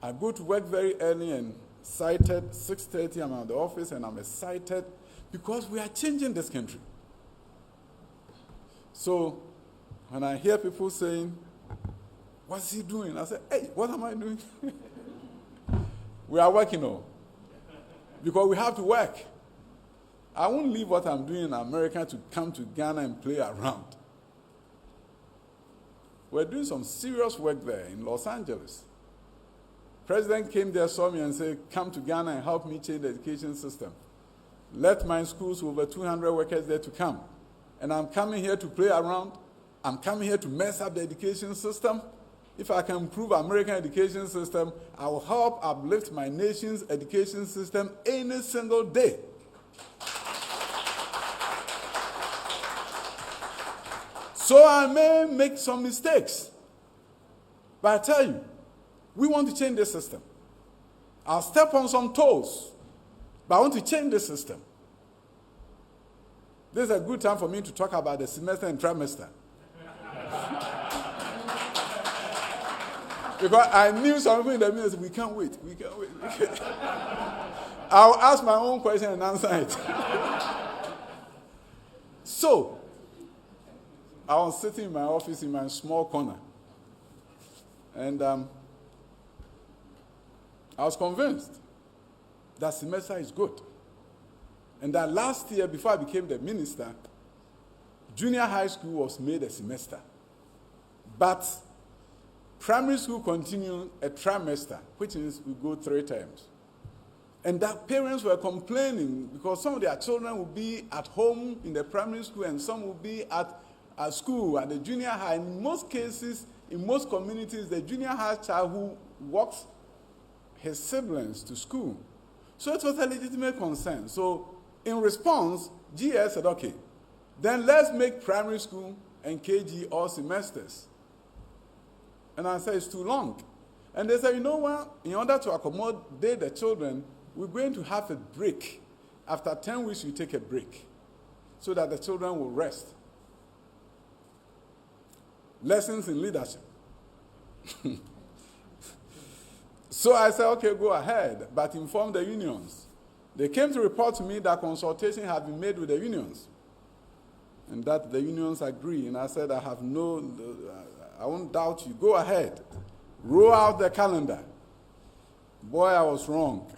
I go to work very early and excited, 6:30, I'm at the office and I'm excited because we are changing this country. So when I hear people saying, what's he doing? I say, hey, what am I doing? We are working on. Because we have to work. I won't leave what I'm doing in America to come to Ghana and play around. We're doing some serious work there in Los Angeles. President came there, saw me and said, come to Ghana and help me change the education system. Let my schools, over 200 workers there, to come. And I'm coming here to play around. I'm coming here to mess up the education system. If I can improve American education system, I will help uplift my nation's education system any single day. So I may make some mistakes. But I tell you, we want to change the system. I'll step on some toes, but I want to change the system. This is a good time for me to talk about the semester and trimester. Because I knew some people in the ministry, we can't wait. I'll ask my own question and answer it. So, I was sitting in my office in my small corner. And I was convinced that semester is good. And that last year, before I became the minister, junior high school was made a semester. But primary school continued a trimester, which means we go 3 terms. And that parents were complaining because some of their children will be at home in the primary school and some will be at school, at the junior high. In most cases, in most communities, the junior high child who walks his siblings to school. So it was a legitimate concern. So in response, GS said, okay, then let's make primary school and KG all semesters. And I said, it's too long. And they said, you know what? In order to accommodate the children, we're going to have a break. After 10 weeks, we take a break so that the children will rest. Lessons in leadership. So I said, okay, go ahead, but inform the unions. They came to report to me that consultation had been made with the unions and that the unions agree. And I said, I won't doubt you. Go ahead. Roll out the calendar. Boy, I was wrong.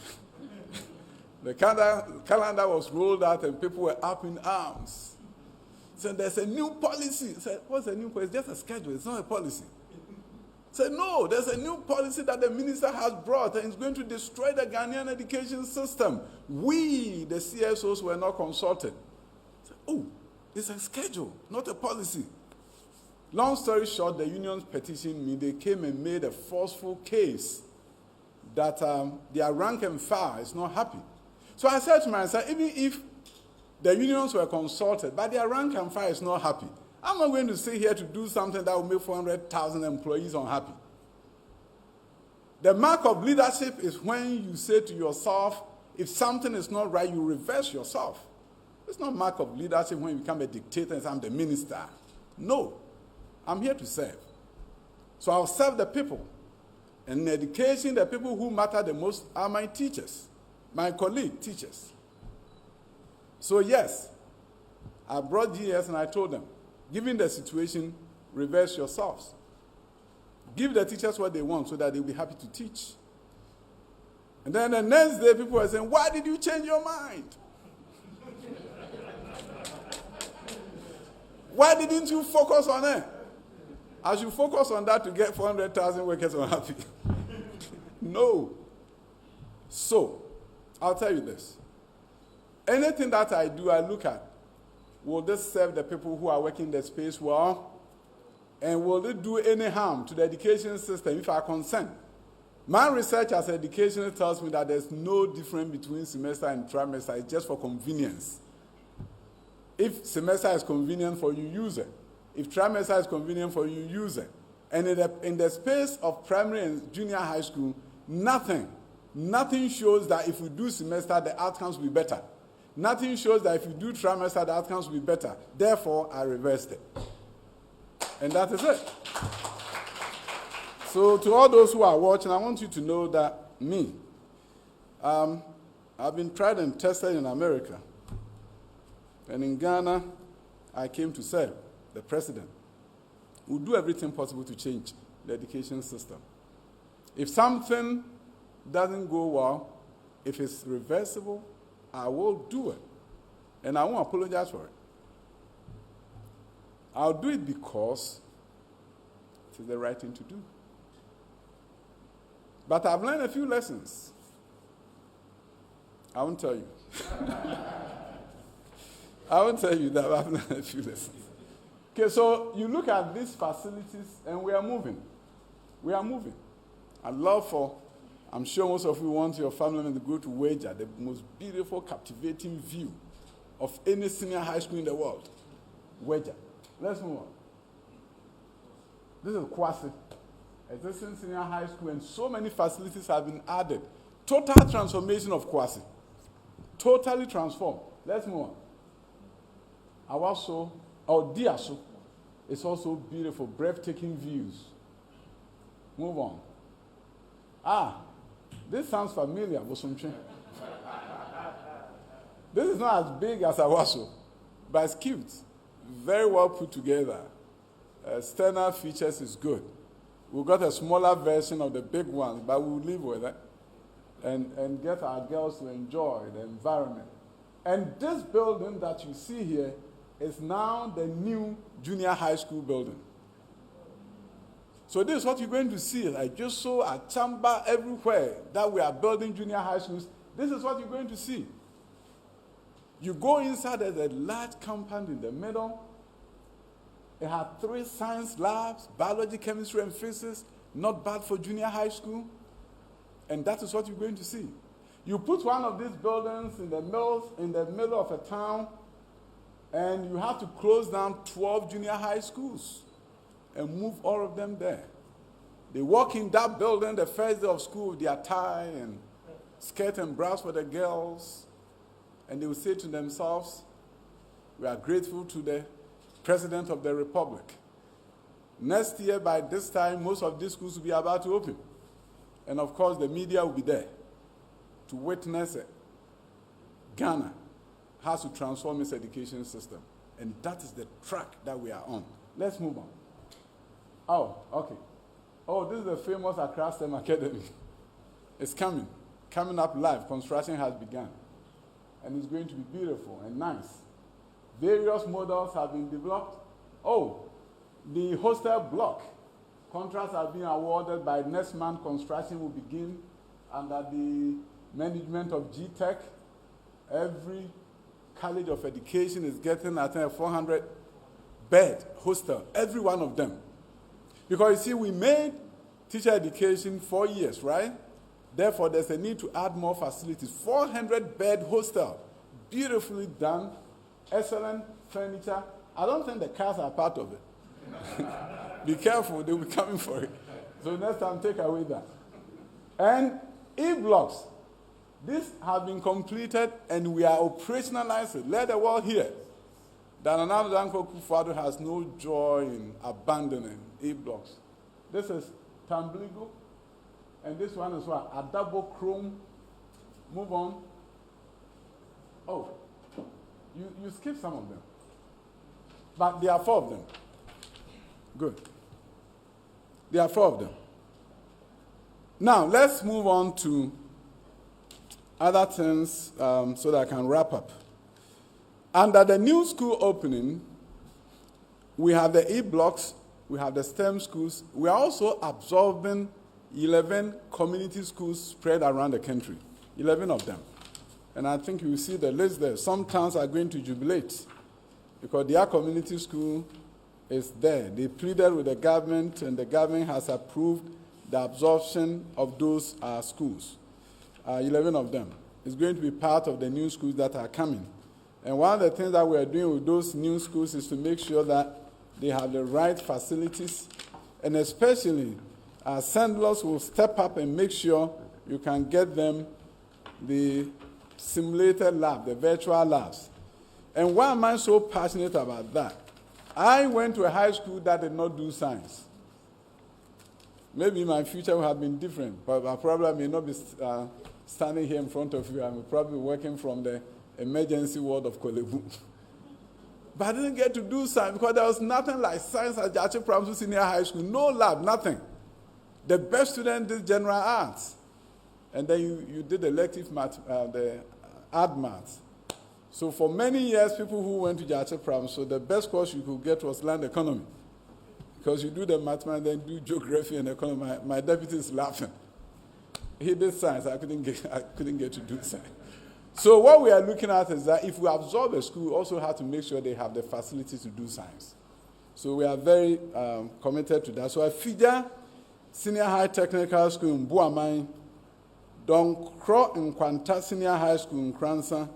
The calendar was rolled out and people were up in arms. So there's a new policy. I said, what's a new policy? It's just a schedule. It's not a policy. I said, no, there's a new policy that the minister has brought and it's going to destroy the Ghanaian education system. We, the CSOs, were not consulted. I said, oh, it's a schedule, not a policy. Long story short, the unions petitioned me. They came and made a forceful case that their rank and file is not happy. So I said to myself, even if the unions were consulted, but their rank and file is not happy, I'm not going to sit here to do something that will make 400,000 employees unhappy. The mark of leadership is when you say to yourself, if something is not right, you reverse yourself. It's not mark of leadership when you become a dictator and say, I'm the minister. No. I'm here to serve. So I'll serve the people. And in education, the people who matter the most are my teachers, my colleague teachers. So yes, I brought GS and I told them, given the situation, reverse yourselves. Give the teachers what they want so that they'll be happy to teach. And then the next day, people were saying, why did you change your mind? Why didn't you focus on it? I should focus on that to get 400,000 workers unhappy. No. So, I'll tell you this. Anything that I do, I look at, will this serve the people who are working in the space well? And will it do any harm to the education system if I consent? My research as an educationist tells me that there's no difference between semester and trimester. It's just for convenience. If semester is convenient for you, use it. If trimester is convenient for you, use it. And in the space of primary and junior high school, nothing shows that if we do semester, the outcomes will be better. Nothing shows that if you do trimester, the outcomes will be better. Therefore, I reversed it. And that is it. So to all those who are watching, I want you to know that me, I've been tried and tested in America. And in Ghana, I came to serve the president. We'll do everything possible to change the education system. If something doesn't go well, if it's reversible, I will do it. And I won't apologize for it. I'll do it because it is the right thing to do. But I've learned a few lessons. I won't tell you. I won't tell you that I've learned a few lessons. Okay, so you look at these facilities and we are moving. We are moving. I'm sure most of you want your family to go to Wager, the most beautiful, captivating view of any senior high school in the world. Wager. Let's move on. This is Kwasi, existing senior high school, and so many facilities have been added. Total transformation of Kwasi. Totally transformed. Let's move on. Awaso, or Diaso, it's also beautiful, breathtaking views. Move on. This sounds familiar, Bosumche. This is not as big as Awaso, but it's cute. Very well put together. External features is good. We've got a smaller version of the big ones, but we'll live with it and get our girls to enjoy the environment. And this building that you see here is now the new junior high school building. So this is what you're going to see. Like just so at Chamba, everywhere that we are building junior high schools, this is what you're going to see. You go inside, there's a large compound in the middle. It had 3 science labs, biology, chemistry, and physics. Not bad for junior high school. And that is what you're going to see. You put one of these buildings in the middle of a town, and you have to close down 12 junior high schools and move all of them there. They walk in that building the first day of school with their tie and skirt and blouse for the girls, and they will say to themselves, we are grateful to the President of the Republic. Next year, by this time, most of these schools will be about to open. And of course, the media will be there to witness it. Ghana has to transform its education system. And that is the track that we are on. Let's move on. Oh, okay. Oh, this is the famous Accra STEM Academy. It's coming up live. Construction has begun. And it's going to be beautiful and nice. Various models have been developed. Oh, the hostel block. Contracts have been awarded by next month. Construction will begin under the management of GTech. Every college of education is getting, I think, a 400-bed hostel, every one of them. Because, you see, we made teacher education 4 years, right? Therefore, there's a need to add more facilities. 400-bed hostel, beautifully done, excellent furniture. I don't think the cars are part of it. Be careful, they'll be coming for it. So next time, take away that. And E-blocks. This has been completed, and we are operationalizing. Let the world hear that Nana Danko Kufuor has no joy in abandoning E-blocks. This is Tambligo, and this one is what? Adabo Chrome. Move on. Oh, you skipped some of them. But there are 4 of them. Good. There are 4 of them. Now, let's move on to other things so that I can wrap up. Under the new school opening, we have the E-blocks, we have the STEM schools. We are also absorbing 11 community schools spread around the country, 11 of them. And I think you will see the list there. Some towns are going to jubilate because their community school is there. They pleaded with the government, and the government has approved the absorption of those schools, 11 of them. It's going to be part of the new schools that are coming. And one of the things that we are doing with those new schools is to make sure that they have the right facilities, and especially Sandlers will step up and make sure you can get them the simulated lab, the virtual labs. And why am I so passionate about that? I went to a high school that did not do science. Maybe my future would have been different, but I probably may not be standing here in front of you. I'm probably working from the emergency ward of Kolebu. But I didn't get to do science because there was nothing like science at Jache Primary Senior High School. No lab, nothing. The best student did general arts. And then you did elective math, the art maths. So for many years, people who went to Jache Primary, so the best course you could get was land economy. Because you do the mathematics, then do geography and economy. My deputy is laughing. He did science. I couldn't get to do science. So what we are looking at is that if we absorb a school, we also have to make sure they have the facilities to do science. So we are very committed to that. So I figure Senior High Technical School in Buamai, Donkro in Kwanta Senior High School in Kransa,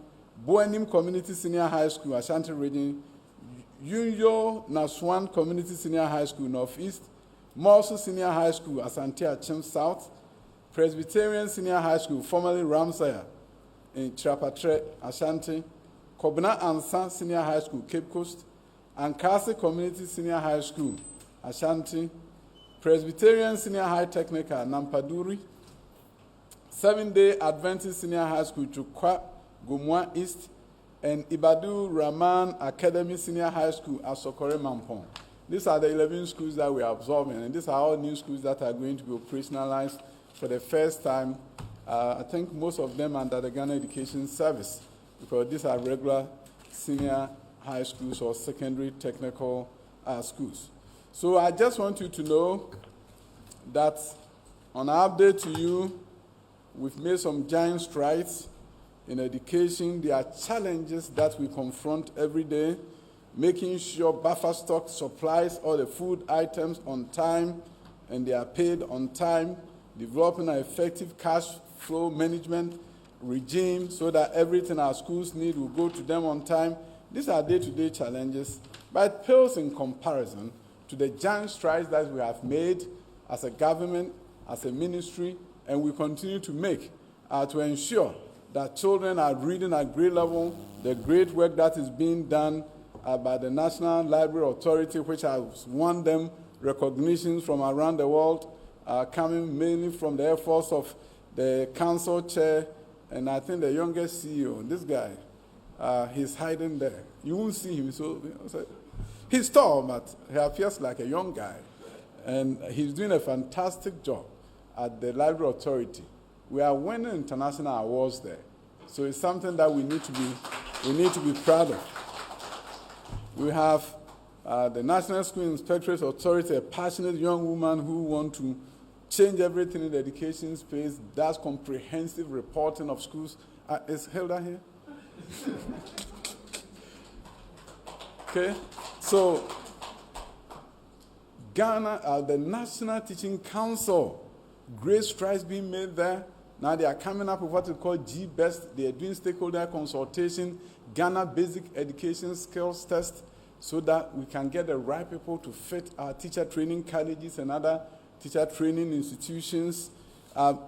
Buenim Community Senior High School, Ashanti Region, Yunyo Naswan Community Senior High School, Northeast, Morso Senior High School, Asante Achim South, Presbyterian Senior High School, formerly Ramsaya, in Trapatre, Ashanti, Kobna Ansa Senior High School, Cape Coast, and Ankasi Community Senior High School, Ashanti, Presbyterian Senior High Technical, Nampaduri, Seventh-day Adventist Senior High School, Chukwa, Gumwa East, and Ibadu Rahman Academy Senior High School, Asokore Mampong. These are the 11 schools that we are absorbing, and these are all new schools that are going to be operationalized for the first time. I think most of them under the Ghana Education Service, because these are regular senior high schools or secondary technical schools. So I just want you to know that on our update to you, we've made some giant strides in education. There are challenges that we confront every day, making sure buffer stock supplies all the food items on time and they are paid on time, developing an effective cash flow management regime so that everything our schools need will go to them on time. These are day-to-day challenges, but it pales in comparison to the giant strides that we have made as a government, as a ministry, and we continue to make to ensure that children are reading at grade level, the great work that is being done by the National Library Authority, which has won them recognitions from around the world, coming mainly from the efforts of the council chair, and I think the youngest CEO, this guy, he's hiding there. You won't see him, so he's tall, but he appears like a young guy. And he's doing a fantastic job at the Library Authority. We are winning international awards there. So it's something that we need to be proud of. We have the National School Inspectorate Authority, a passionate young woman who wants to change everything in the education space, does comprehensive reporting of schools. Is Hilda here? Okay, so Ghana, the National Teaching Council, great strides being made there. Now they are coming up with what we call G-BEST. They are doing stakeholder consultation, Ghana Basic Education Skills Test, so that we can get the right people to fit our teacher training colleges and other teacher training institutions.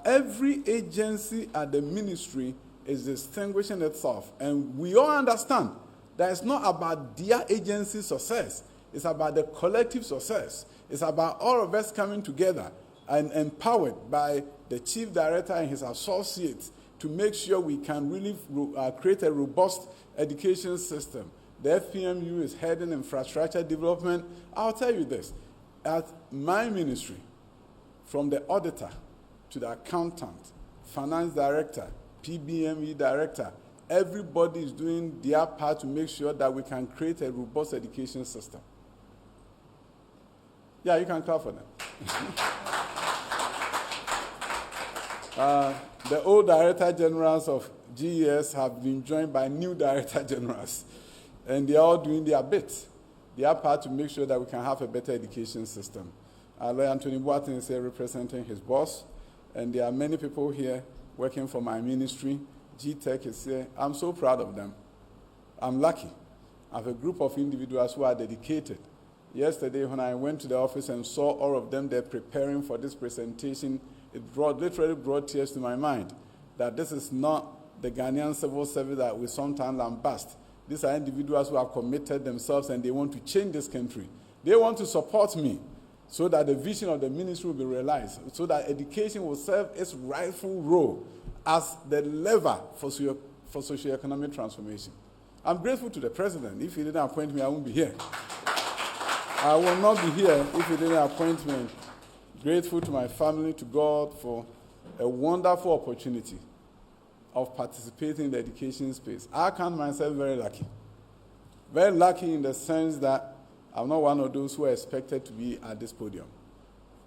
Every agency at the ministry is distinguishing itself, and we all understand that it's not about their agency success. It's about the collective success. It's about all of us coming together and empowered by the chief director and his associates to make sure we can really create a robust education system. The FPMU is heading infrastructure development. I'll tell you this, at my ministry, from the auditor to the accountant, finance director, PBME director. Everybody is doing their part to make sure that we can create a robust education system. Yeah, you can clap for them. The old director generals of GES have been joined by new director generals, and they are all doing their bit, their part to make sure that we can have a better education system. Lawyer Anthony Boateng is here representing his boss, and there are many people here working for my ministry. G-Tech is here. I'm so proud of them. I'm lucky. I have a group of individuals who are dedicated. Yesterday, when I went to the office and saw all of them there preparing for this presentation, it literally brought tears to my mind that this is not the Ghanaian civil service that we sometimes lambast. These are individuals who have committed themselves and they want to change this country. They want to support me so that the vision of the ministry will be realized, so that education will serve its rightful role as the lever for socioeconomic transformation. I'm grateful to the president. If he didn't appoint me, I won't be here. I will not be here if he didn't appoint me. Grateful to my family, to God for a wonderful opportunity of participating in the education space. I count myself very lucky. Very lucky in the sense that I'm not one of those who are expected to be at this podium.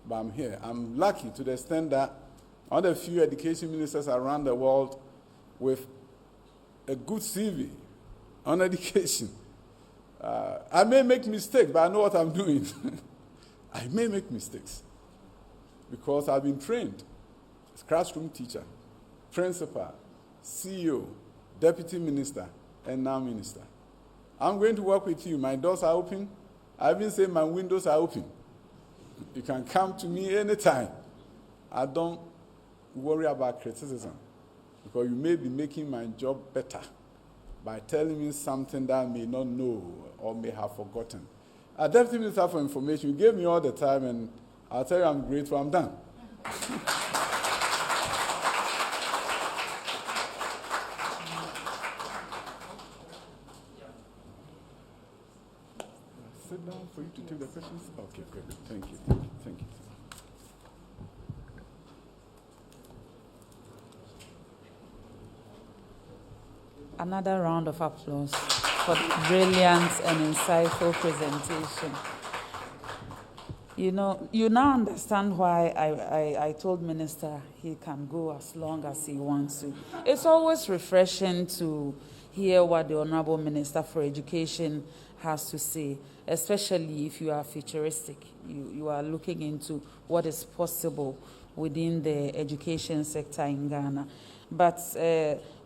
But I'm here. I'm lucky to the extent that one of the few education ministers around the world with a good CV on education. I may make mistakes, but I know what I'm doing. I may make mistakes because I've been trained as classroom teacher, principal, CEO, deputy minister, and now minister. I'm going to work with you. My doors are open. I even say my windows are open. You can come to me anytime. I don't worry about criticism because you may be making my job better by telling me something that I may not know or may have forgotten. Deputy Minister for Information, you gave me all the time, and I'll tell you I'm grateful. I'm done. Sit down for you to take the questions? Okay, good. Thank you. Thank you. Another round of applause for the brilliant and insightful presentation. You know, you now understand why I told Minister he can go as long as he wants to. It's always refreshing to hear what the Honorable Minister for Education has to say, especially if you are futuristic. You are looking into what is possible within the education sector in Ghana. But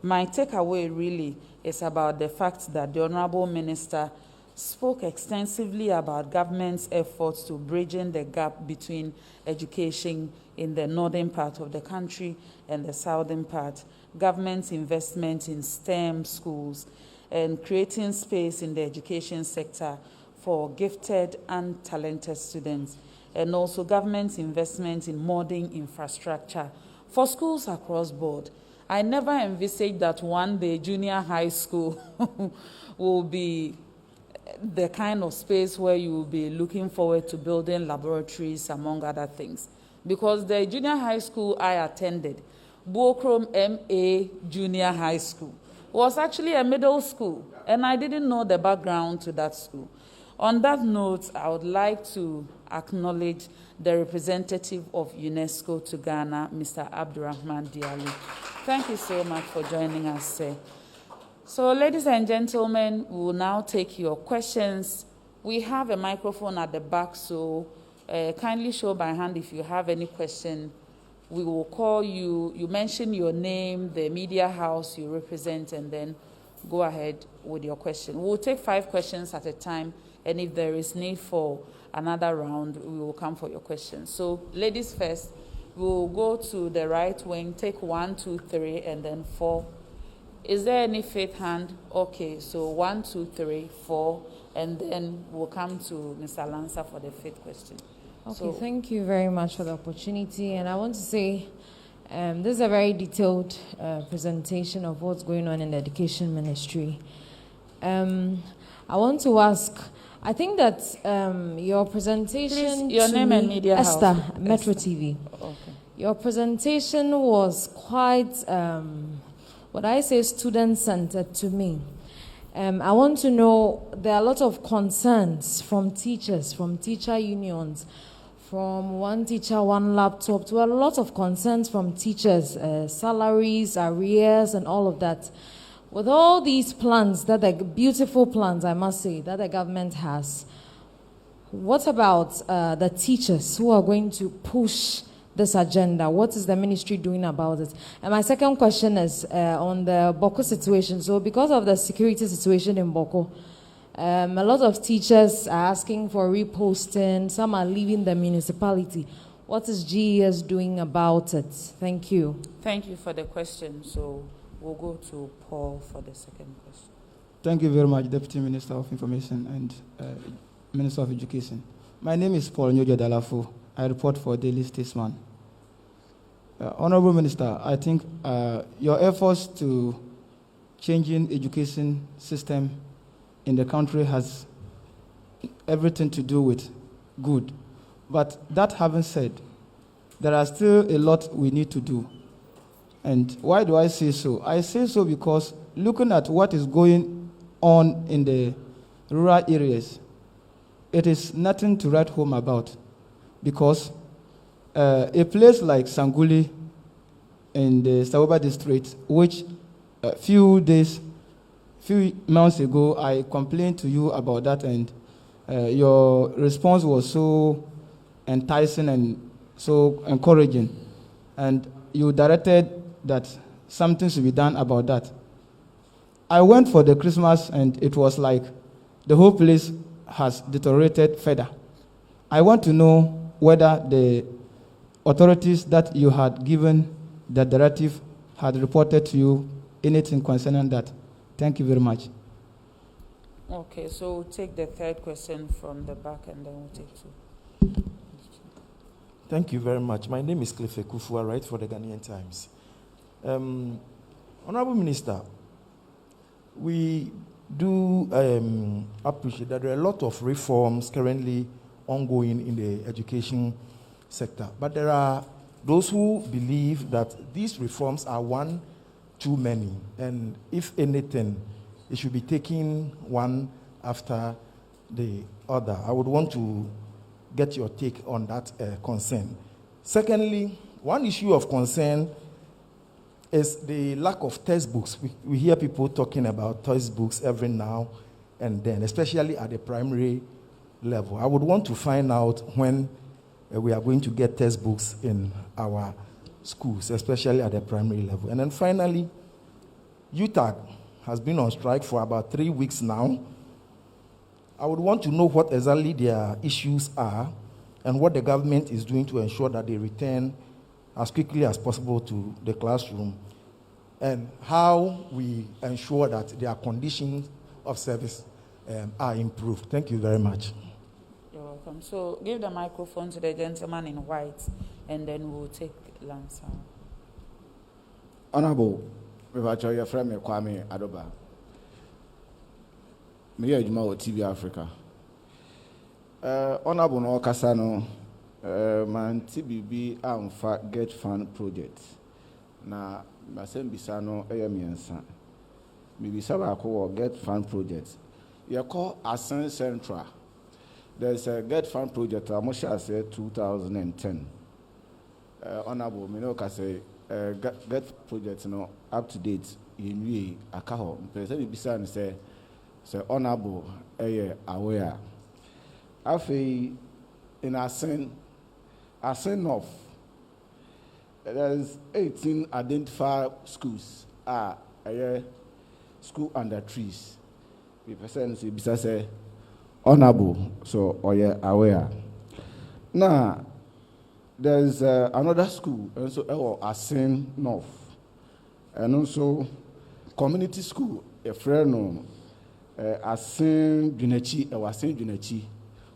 my takeaway really is about the fact that the Honorable Minister spoke extensively about government's efforts to bridging the gap between education in the northern part of the country and the southern part, government's investment in STEM schools, and creating space in the education sector for gifted and talented students, and also government's investment in modern infrastructure for schools across board. I never envisaged that one day junior high school will be the kind of space where you will be looking forward to building laboratories, among other things. Because the junior high school I attended, Buokrom MA Junior High School, was actually a middle school, and I didn't know the background to that school. On that note, I would like to acknowledge the representative of UNESCO to Ghana, Mr. Abdurrahman Diallo. Thank you so much for joining us, sir. So, ladies and gentlemen, we will now take your questions. We have a microphone at the back, so kindly show by hand if you have any question. We will call you. You mention your name, the media house you represent, and then go ahead with your question. We'll take 5 questions at a time, and if there is need for another round, we will come for your questions. So, ladies first. We'll go to the right wing, take 1, 2, 3, and then 4. Is there any fifth hand? Okay, so 1, 2, 3, 4, and then we'll come to Mr. Lanza for the 5th question. Okay, so, thank you very much for the opportunity. And I want to say this is a very detailed presentation of what's going on in the education ministry. I want to ask, I think that your presentation... Please, your name and media Esther, house. Metro Esther. TV. Okay. Your presentation was quite When I say student-centered, to me, I want to know, there are a lot of concerns from teachers, from teacher unions, from one teacher, one laptop, to a lot of concerns from teachers, salaries, arrears, and all of that. With all these plans, that are beautiful plans, I must say, that the government has, what about the teachers who are going to push this agenda? What is the ministry doing about it? And my second question is on the Boko situation. So because of the security situation in Boko, a lot of teachers are asking for reposting. Some are leaving the municipality. What is GES doing about it? Thank you. Thank you for the question. So we'll go to Paul for the second question. Thank you very much, Deputy Minister of Information and Minister of Education. My name is Paul Nyojo Dalafo. I report for Daily Statesman. Honorable Minister, I think your efforts to changing education system in the country has everything to do with good. But that having said, there are still a lot we need to do. And why do I say so? I say so because looking at what is going on in the rural areas, it is nothing to write home about. Because a place like Sanguli in the Sawoba district, which a few months ago, I complained to you about that, and your response was so enticing and so encouraging. And you directed that something should be done about that. I went for the Christmas, and it was like the whole place has deteriorated further. I want to know whether the authorities that you had given the directive had reported to you anything concerning that. Thank you very much. Okay, so we'll take the third question from the back, and then we'll take two. Thank you very much. My name is Cliff Ekufu. I write for the Ghanaian Times. Honorable Minister, we do appreciate that there are a lot of reforms currently ongoing in the education sector. But there are those who believe that these reforms are one too many. And if anything, it should be taken one after the other. I would want to get your take on that concern. Secondly, one issue of concern is the lack of textbooks. We hear people talking about textbooks every now and then, especially at the primary level. I would want to find out when we are going to get textbooks in our schools, especially at the primary level. And then finally, UTAG has been on strike for about 3 weeks now. I would want to know what exactly their issues are and what the government is doing to ensure that they return as quickly as possible to the classroom, and how we ensure that their conditions of service are improved. Thank you very much. You're welcome. So give the microphone to the gentleman in white, and then we'll take Lansa. Honorable, your friend Kwame Adoba. Me adwuma TV Africa. Honorable no kasa no man TBB amfa Get Fund project. Na masem bisa no miensa. Me bisa ba ko Get Fund project. You call Asen Central. There's a Get Fund project I must say 2010. Honorable me no kase Get project no up to date in we akaho. Mpese me bisa no say honorable aware. Afi in Asen North, there's 18 identified schools school under trees. The person say honorable, so aware. Now there's another school, and so Asen North, and also community school, a friend Asen Junechi,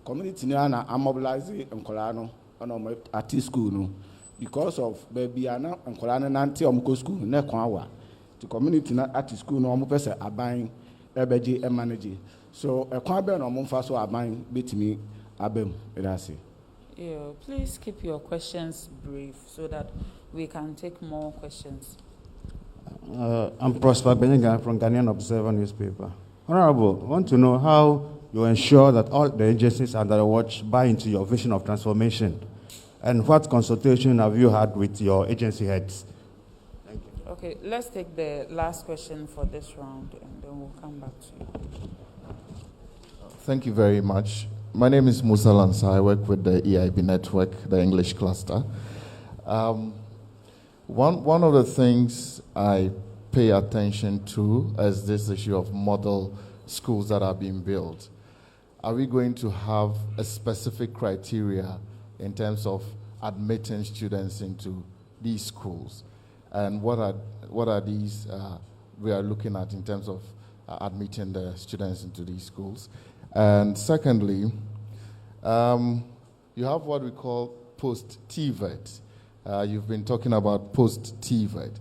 community na mobilizing Nkolano on at school no because of baby ana Nkolano nanti omko school na kwawa the community na at school no omo aban ebeje e manage so ekwan be no omo so aban betimi abem edase. Yeah, please keep your questions brief so that we can take more questions. I'm Prosper Benega from Ghanaian Observer newspaper. Honorable, I want to know how you ensure that all the agencies under the watch buy into your vision of transformation, and what consultation have you had with your agency heads? Thank you. Okay, let's take the last question for this round, and then we'll come back to you. Thank you very much. My name is Musa Lansa. I work with the EIB network, the English cluster. One of the things I pay attention to is this issue of model schools that are being built. Are we going to have a specific criteria in terms of admitting students into these schools? And what are these we are looking at in terms of admitting the students into these schools? And secondly, you have what we call post-TVET. You've been talking about post-TVET.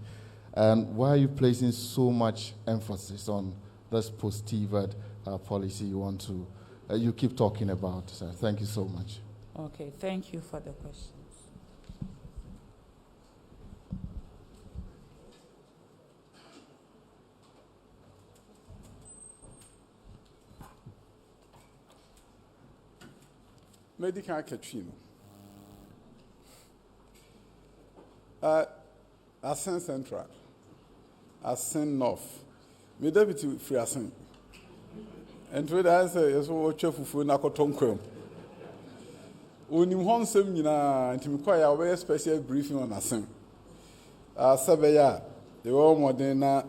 And why are you placing so much emphasis on this post-TVET policy you keep talking about, sir? Thank you so much. Okay, thank you for the questions. Medical Katrina. Asen Central, Asen North, me deputy free Asen. And to the answer, yes, what chef for Nakotonko. When you want some, and to require a very special briefing on Asen. Sabeya, the old Modena,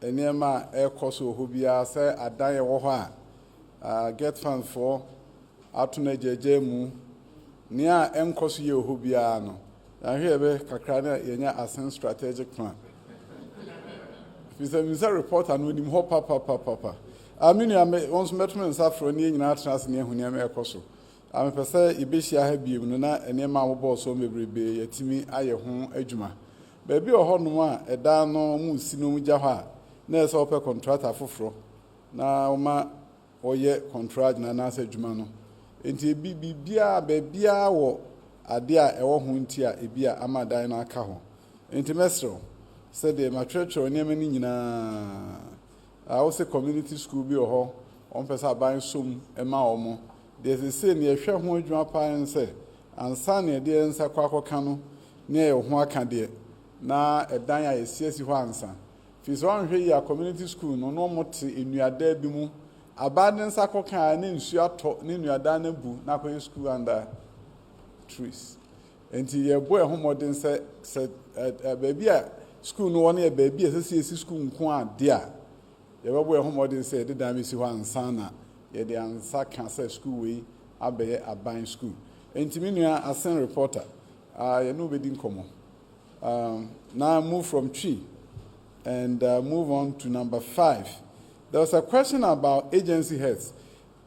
and Nema Air Coso, who be a say a die woha, get fund for Atune Jemu, near M Cosio, who be ano. I hear Kakrana Yenya Asen strategic plan. If it's a report and with him, papa. I mean, I once met me in Safro near Natrans near Hunyama Coso. I'm a person, Ibishia Habi, Nuna, and Yama boss, so maybe be a Timmy, I home, Ejuma. Baby or Honoma, a dano, Musino Jaha, Nurse Upper contractor for fro. Now, ma, or yet contract Nana Jumano. Into Bibia, Babia, or Adia, a huntia, Ibia, Amada, and Akaho. Into Mestro, said the matriculture, Nemanina. I also community school be on person buying some omo. There's a say near share one jump and say, and Sunny dear and Saquaco cano near Huaca na a danya is CSU answer. If it's one here, community school, no more in your debimu, abandon Sacoca and in Shiato, in your Danabu, Nako school under trees. And your boy home said, baby, school no one a baby as a CSU school, dear. You were home modern said the damage one sana, yet the answer can say school way, a buying school. And to me, a send reporter, I know we didn't come on. Now move from 3 and move on to number 5. There was a question about agency heads.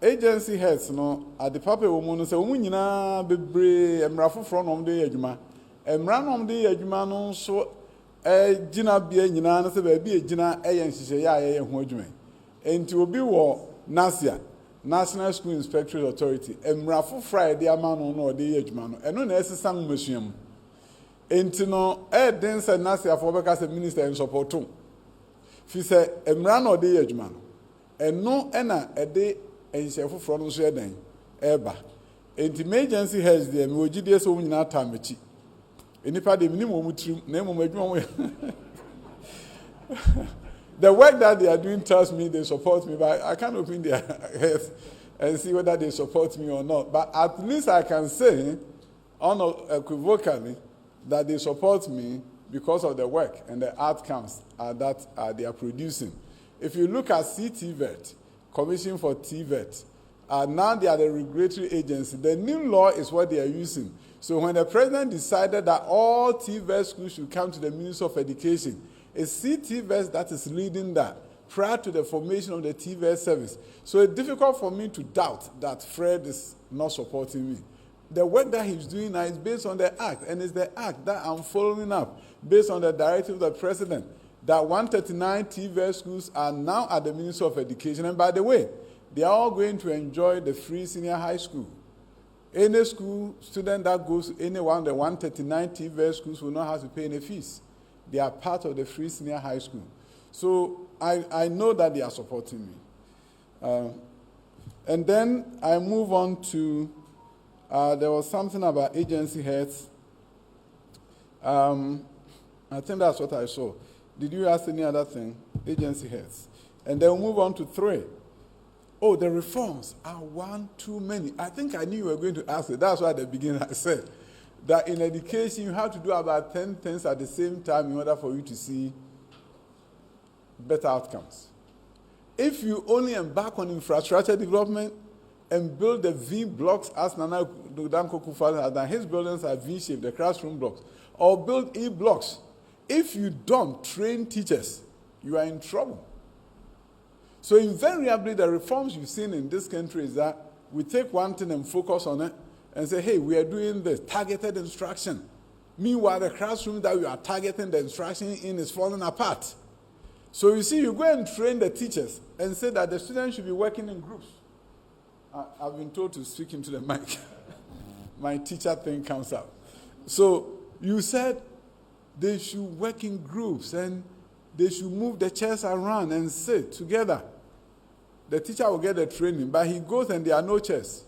Agency heads, no, at the Papa woman say, Umina be brave, and Raffle from the Ejuma, and ran on the Ejuma, no, so. Gina be a Nina, be a Gina, and she say, and to be war NASIA, National School Inspectorate Authority, and Raffle Friday, a man or the age man, and no necessary museum. And to know, then said NASIA for because a minister in support too. She said, Emran or the age man, and no Anna a day and she for from Sweden, Eba. And the emergency has the Mojides woman in our time. The work that they are doing tells me they support me, but I can't open their heads and see whether they support me or not. But at least I can say, unequivocally, that they support me because of the work and the outcomes that they are producing. If you look at CTVET, Commission for TVET, now they are the regulatory agency. The new law is what they are using. So when the president decided that all TVET schools should come to the Ministry of Education, it's CTVET that is leading that prior to the formation of the TVET service. So it's difficult for me to doubt that Fred is not supporting me. The work that he's doing now is based on the Act, and it's the Act that I'm following up based on the directive of the president that 139 TVET schools are now at the Ministry of Education. And by the way, they are all going to enjoy the free senior high school. Any school student that goes to any one of the 139 TVET schools will not have to pay any fees. They are part of the free senior high school. So I know that they are supporting me. And then I move on to, there was something about agency heads. I think that's what I saw. Did you ask any other thing? Agency heads. And then we'll move on to 3. Oh, the reforms are one too many. I think I knew you were going to ask it. That's why at the beginning I said that in education you have to do about 10 things at the same time in order for you to see better outcomes. If you only embark on infrastructure development and build the V blocks as Nana Danko Kufuor has done, his buildings are V-shaped, the classroom blocks, or build E blocks. If you don't train teachers, you are in trouble. So invariably, the reforms you've seen in this country is that we take one thing and focus on it and say, hey, we are doing this, targeted instruction. Meanwhile, the classroom that we are targeting the instruction in is falling apart. So you see, you go and train the teachers and say that the students should be working in groups. I've been told to speak into the mic. My teacher thing comes out. So you said they should work in groups and they should move the chairs around and sit together. The teacher will get the training, but he goes and there are no chairs.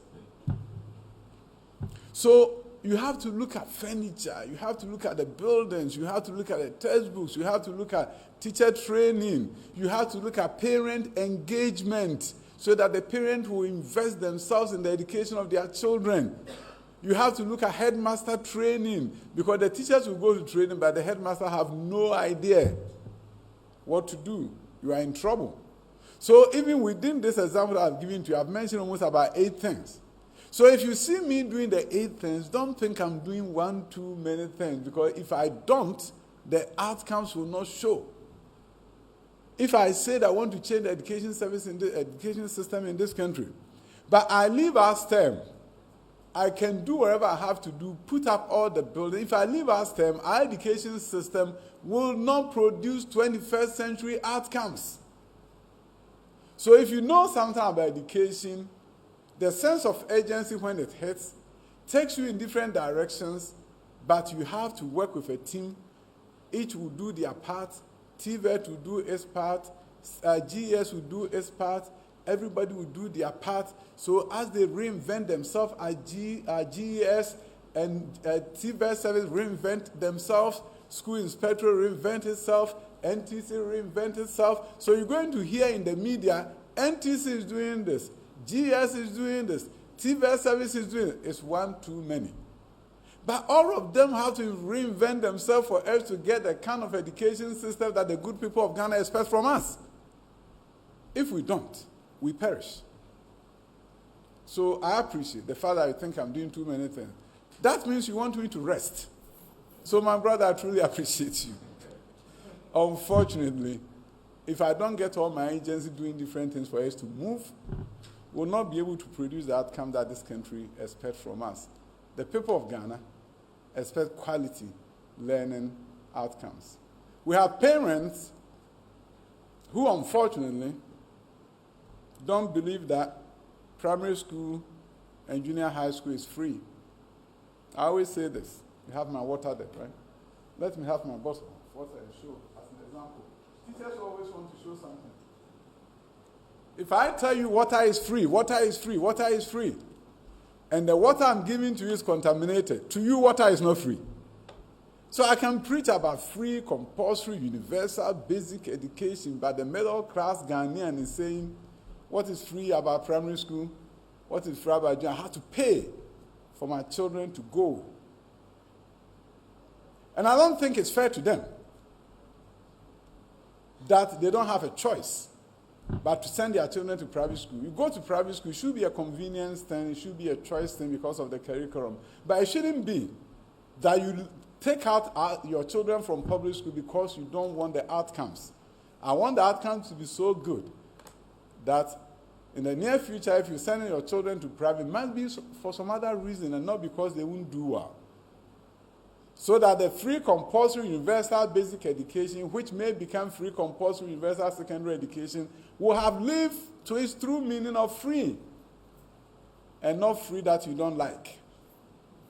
So you have to look at furniture, you have to look at the buildings, you have to look at the textbooks, you have to look at teacher training, you have to look at parent engagement so that the parent will invest themselves in the education of their children. You have to look at headmaster training because the teachers will go to training, but the headmaster have no idea what to do. You are in trouble. So even within this example that I've given to you, I've mentioned almost about 8 things. So if you see me doing the 8 things, don't think I'm doing one too many things, because if I don't, the outcomes will not show. If I said I want to change the education service in the education system in this country, but I leave our term, I can do whatever I have to do, put up all the buildings. If I leave our term, our education system will not produce 21st century outcomes. So if you know something about education, the sense of urgency when it hits takes you in different directions, but you have to work with a team. Each will do their part. TVET will do its part. GES will do its part. Everybody will do their part. So as they reinvent themselves, GES and TVET service reinvent themselves. School inspector reinvent itself. NTC reinvent itself. So you're going to hear in the media, NTC is doing this. GES is doing this. TVET service is doing it. It's one too many. But all of them have to reinvent themselves for us to get the kind of education system that the good people of Ghana expect from us. If we don't, we perish. So I appreciate the fact that you think I'm doing too many things. That means you want me to rest. So my brother, I truly appreciate you. Unfortunately, if I don't get all my agencies doing different things for us to move, we'll not be able to produce the outcome that this country expects from us. The people of Ghana expect quality learning outcomes. We have parents who, unfortunately, don't believe that primary school and junior high school is free. I always say this. You have my water there, right? Let me have my bottle of water and show as an example. Teachers always want to show something. If I tell you water is free, water is free, water is free, and the water I'm giving to you is contaminated, to you water is not free. So I can preach about free, compulsory, universal, basic education, but the middle class Ghanaian is saying, what is free about primary school? What is free about junior? I have to pay for my children to go. And I don't think it's fair to them that they don't have a choice but to send their children to private school. You go to private school, it should be a convenience thing, it should be a choice thing because of the curriculum. But it shouldn't be that you take out your children from public school because you don't want the outcomes. I want the outcomes to be so good that in the near future, if you're sending your children to private, it must be for some other reason and not because they won't do well. So that the free compulsory universal basic education, which may become free compulsory universal secondary education, will have lived to its true meaning of free, and not free that you don't like.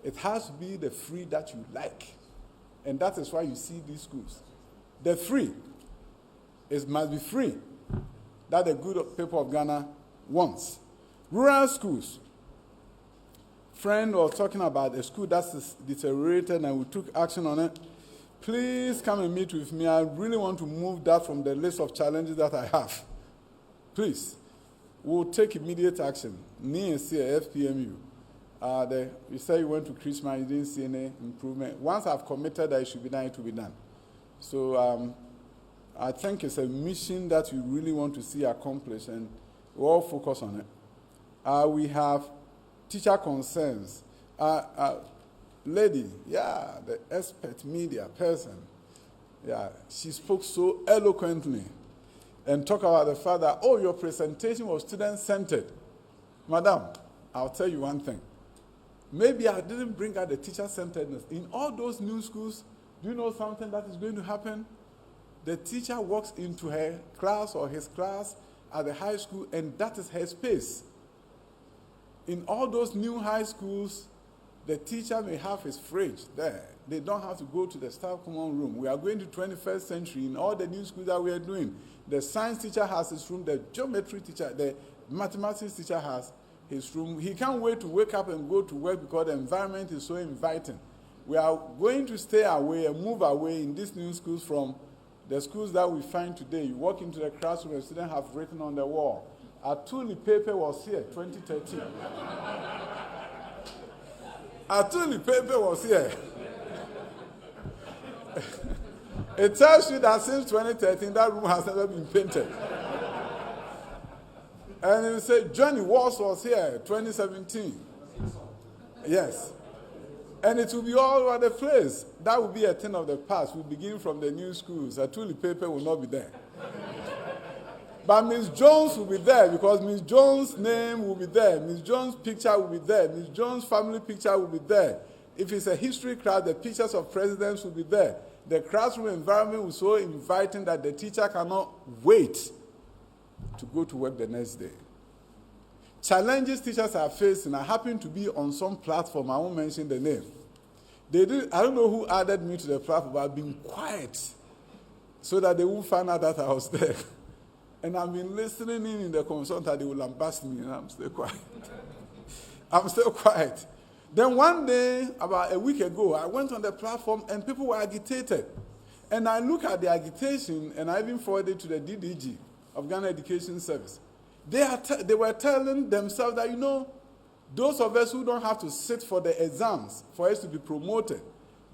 It has to be the free that you like. And that is why you see these schools. The free. It must be free. That the good people of Ghana wants. Rural schools. Friend was talking about a school that's deteriorated and we took action on it. Please come and meet with me. I really want to move that from the list of challenges that I have. Please. We'll take immediate action. Me and FPMU. You say you went to Christmas, you didn't see any improvement. Once I've committed that it should be done, it will be done. So I think it's a mission that we really want to see accomplished, and we all focus on it. We have teacher concerns. Lady, the expert media person, she spoke so eloquently and talked about the fact that, your presentation was student-centered. Madam, I'll tell you one thing. Maybe I didn't bring out the teacher-centeredness. In all those new schools, do you know something that is going to happen? The teacher walks into her class or his class at the high school, and that is her space. In all those new high schools, the teacher may have his fridge there. They don't have to go to the staff common room. We are going to 21st century. In all the new schools that we are doing, the science teacher has his room, the geometry teacher, the mathematics teacher has his room. He can't wait to wake up and go to work because the environment is so inviting. We are going to stay away and move away in these new schools from the schools that we find today. You walk into the classroom and students have written on the wall, Atuli paper was here, 2013. Atuli paper was here. It tells you that since 2013, that room has never been painted. And you say, Johnny Walsh was here, 2017. Yes. And it will be all over the place. That will be a thing of the past. We begin from the new schools. Atuli paper will not be there. But Ms. Jones will be there because Ms. Jones' name will be there. Ms. Jones' picture will be there. Ms. Jones' family picture will be there. If it's a history class, the pictures of presidents will be there. The classroom environment was so inviting that the teacher cannot wait to go to work the next day. Challenges teachers are facing. I happen to be on some platform. I won't mention the name. I don't know who added me to the platform, but I've been quiet so that they won't find out that I was there. And I've been listening in the conversation that they will lambast me, and I'm still quiet. I'm still quiet. Then one day, about a week ago, I went on the platform and people were agitated. And I look at the agitation, and I even forwarded to the DDG of Ghana Education Service. They were telling themselves that, those of us who don't have to sit for the exams for us to be promoted,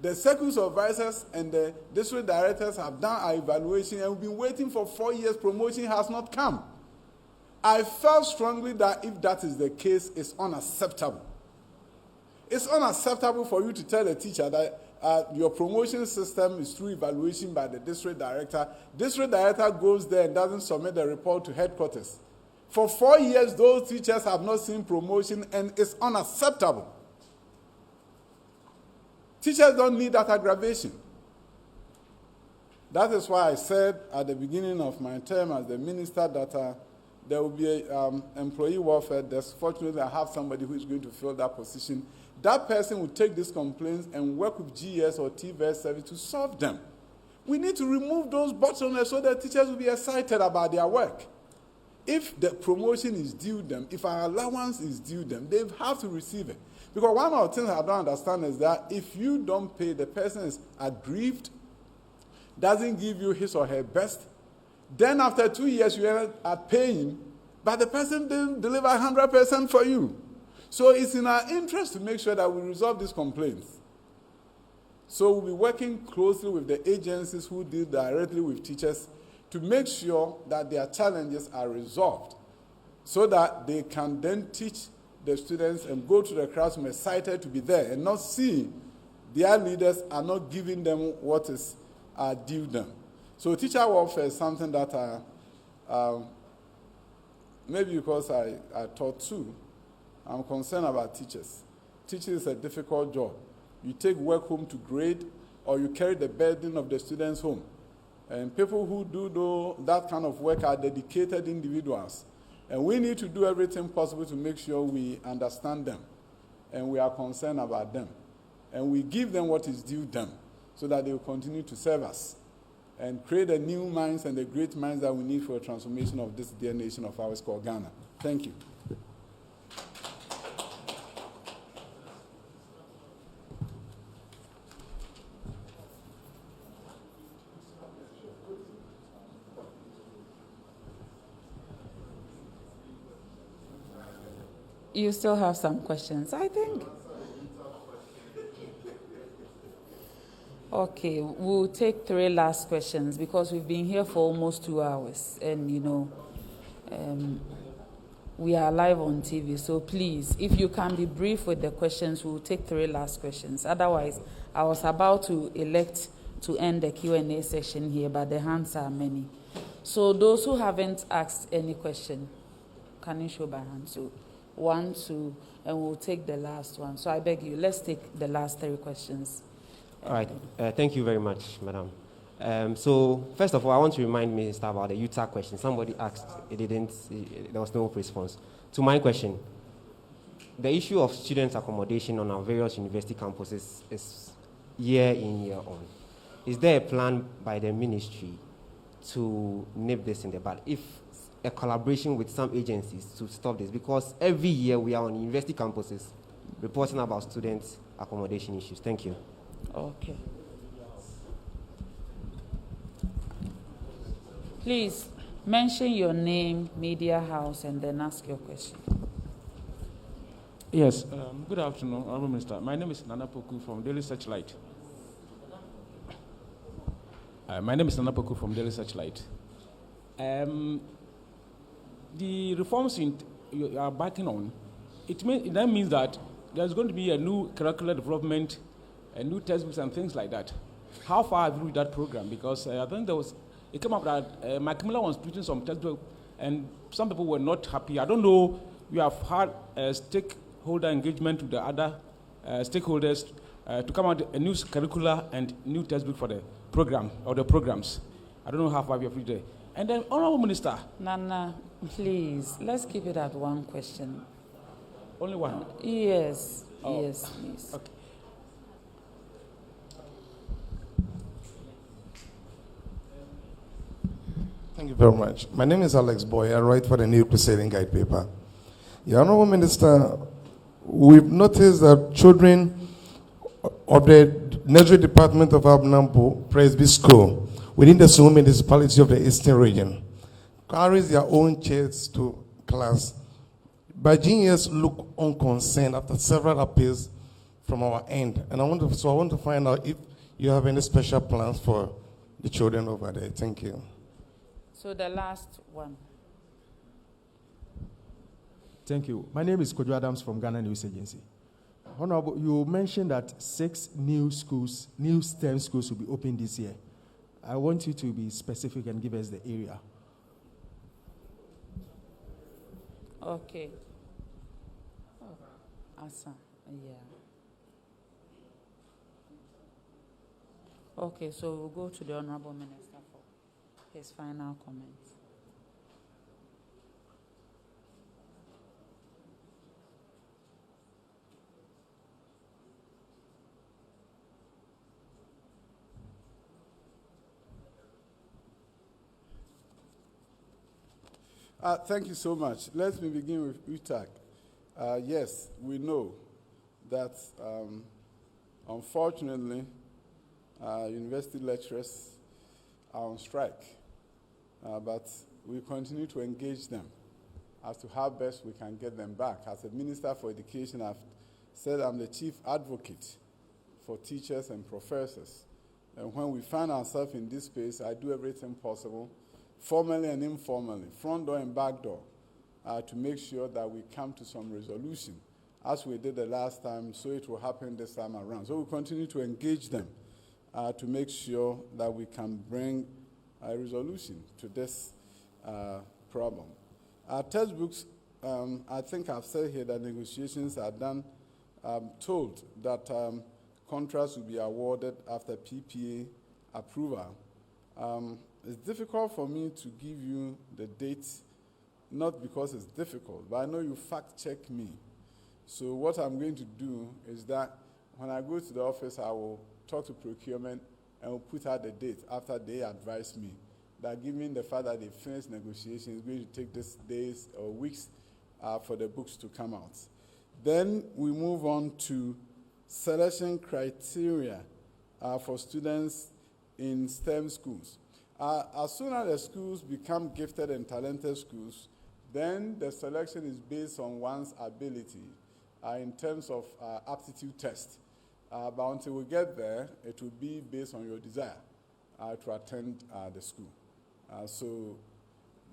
the circle supervisors and the district directors have done our evaluation and we've been waiting for 4 years, promotion has not come. I felt strongly that if that is the case, it's unacceptable. It's unacceptable for you to tell a teacher that your promotion system is through evaluation by the district director. District director goes there and doesn't submit the report to headquarters. For 4 years, those teachers have not seen promotion, and it's unacceptable. Teachers don't need that aggravation. That is why I said at the beginning of my term as the minister that there will be employee welfare desk. Fortunately, I have somebody who is going to fill that position. That person will take these complaints and work with GS or TVS service to solve them. We need to remove those bottlenecks so that teachers will be excited about their work. If the promotion is due them, if our allowance is due them, they have to receive it. Because one of the things I don't understand is that if you don't pay, the person is aggrieved, doesn't give you his or her best, then after 2 years you are paying, but the person didn't deliver 100% for you. So it's in our interest to make sure that we resolve these complaints. So we'll be working closely with the agencies who deal directly with teachers to make sure that their challenges are resolved so that they can then teach the students and go to the classroom excited to be there and not see their leaders are not giving them what is due them. So teacher welfare is something that maybe because I taught too, I'm concerned about teachers. Teaching is a difficult job. You take work home to grade or you carry the burden of the students home. And people who do that kind of work are dedicated individuals. And we need to do everything possible to make sure we understand them. And we are concerned about them. And we give them what is due them so that they will continue to serve us. and create the new minds and the great minds that we need for a transformation of this dear nation of ours called Ghana. Thank you. You still have some questions, I think. Okay, we'll take 3 last questions because we've been here for almost 2 hours, and we are live on TV. So please, if you can be brief with the questions, we'll take 3 last questions. Otherwise, I was about to elect to end the Q&A session here, but the hands are many. So those who haven't asked any question, can you show by hand? So 1, 2, and we'll take the last one. So I beg you, let's take the last 3 questions. All right. Thank you very much, Madam. So first of all, I want to remind Minister about the UTAC question. Somebody asked, there was no response. To my question, the issue of student accommodation on our various university campuses is year in, year on. Is there a plan by the ministry to nip this in the bud? If a collaboration with some agencies to stop this, because every year we are on university campuses reporting about student accommodation issues. Thank you. Okay. Please mention your name, media house, and then ask your question. Yes. Good afternoon, Honorable Minister. My name is Nana Poku from Daily Searchlight. The reforms you are backing on, that means that there's going to be a new curricular development, a new textbooks and things like that. How far have you with that program? Because I think it came up that Macmillan was putting some textbooks and some people were not happy. I don't know, you have had stakeholder engagement with the other stakeholders to come out a new curricula and new textbook for the program or the programs. I don't know how far you have reached there. And then, Honorable Minister. Nana, please, let's keep it at 1 question. Only 1? Yes. Oh. Yes, please. Okay. Thank you very much. My name is Alex Boy. I write for the New Crusading Guide paper. The Honorable Minister, we've noticed that children of the Nursery Department of Abnampo Presby School within the Sumu municipality of the Eastern Region carries their own chairs to class. But genius look unconcerned after several appeals from our end. And I want to find out if you have any special plans for the children over there. Thank you. So the last one. Thank you. My name is Kojo Adams from Ghana News Agency. Honorable, you mentioned that 6 new STEM schools will be opened this year. I want you to be specific and give us the area. Okay. Oh, awesome. Yeah. Okay, so we'll go to the Honorable Minister for his final comments. Thank you so much. Let me begin with UTAC. Yes, we know that, unfortunately, university lecturers are on strike, but we continue to engage them as to how best we can get them back. As a Minister for Education, I've said I'm the chief advocate for teachers and professors. And when we find ourselves in this space, I do everything possible, formally and informally, front door and back door, to make sure that we come to some resolution. As we did the last time, so it will happen this time around. So we continue to engage them to make sure that we can bring a resolution to this problem. Our textbooks, I think I've said here that negotiations are done. I'm told that contracts will be awarded after PPA approval. It's difficult for me to give you the dates, not because it's difficult, but I know you fact-check me. So what I'm going to do is that when I go to the office, I will talk to procurement and we'll put out the date after they advise me that given the fact that they finished negotiations, it's going to take this days or weeks for the books to come out. Then we move on to selection criteria for students in STEM schools. As soon as the schools become gifted and talented schools, then the selection is based on one's ability in terms of aptitude test. But until we get there, it will be based on your desire to attend the school. So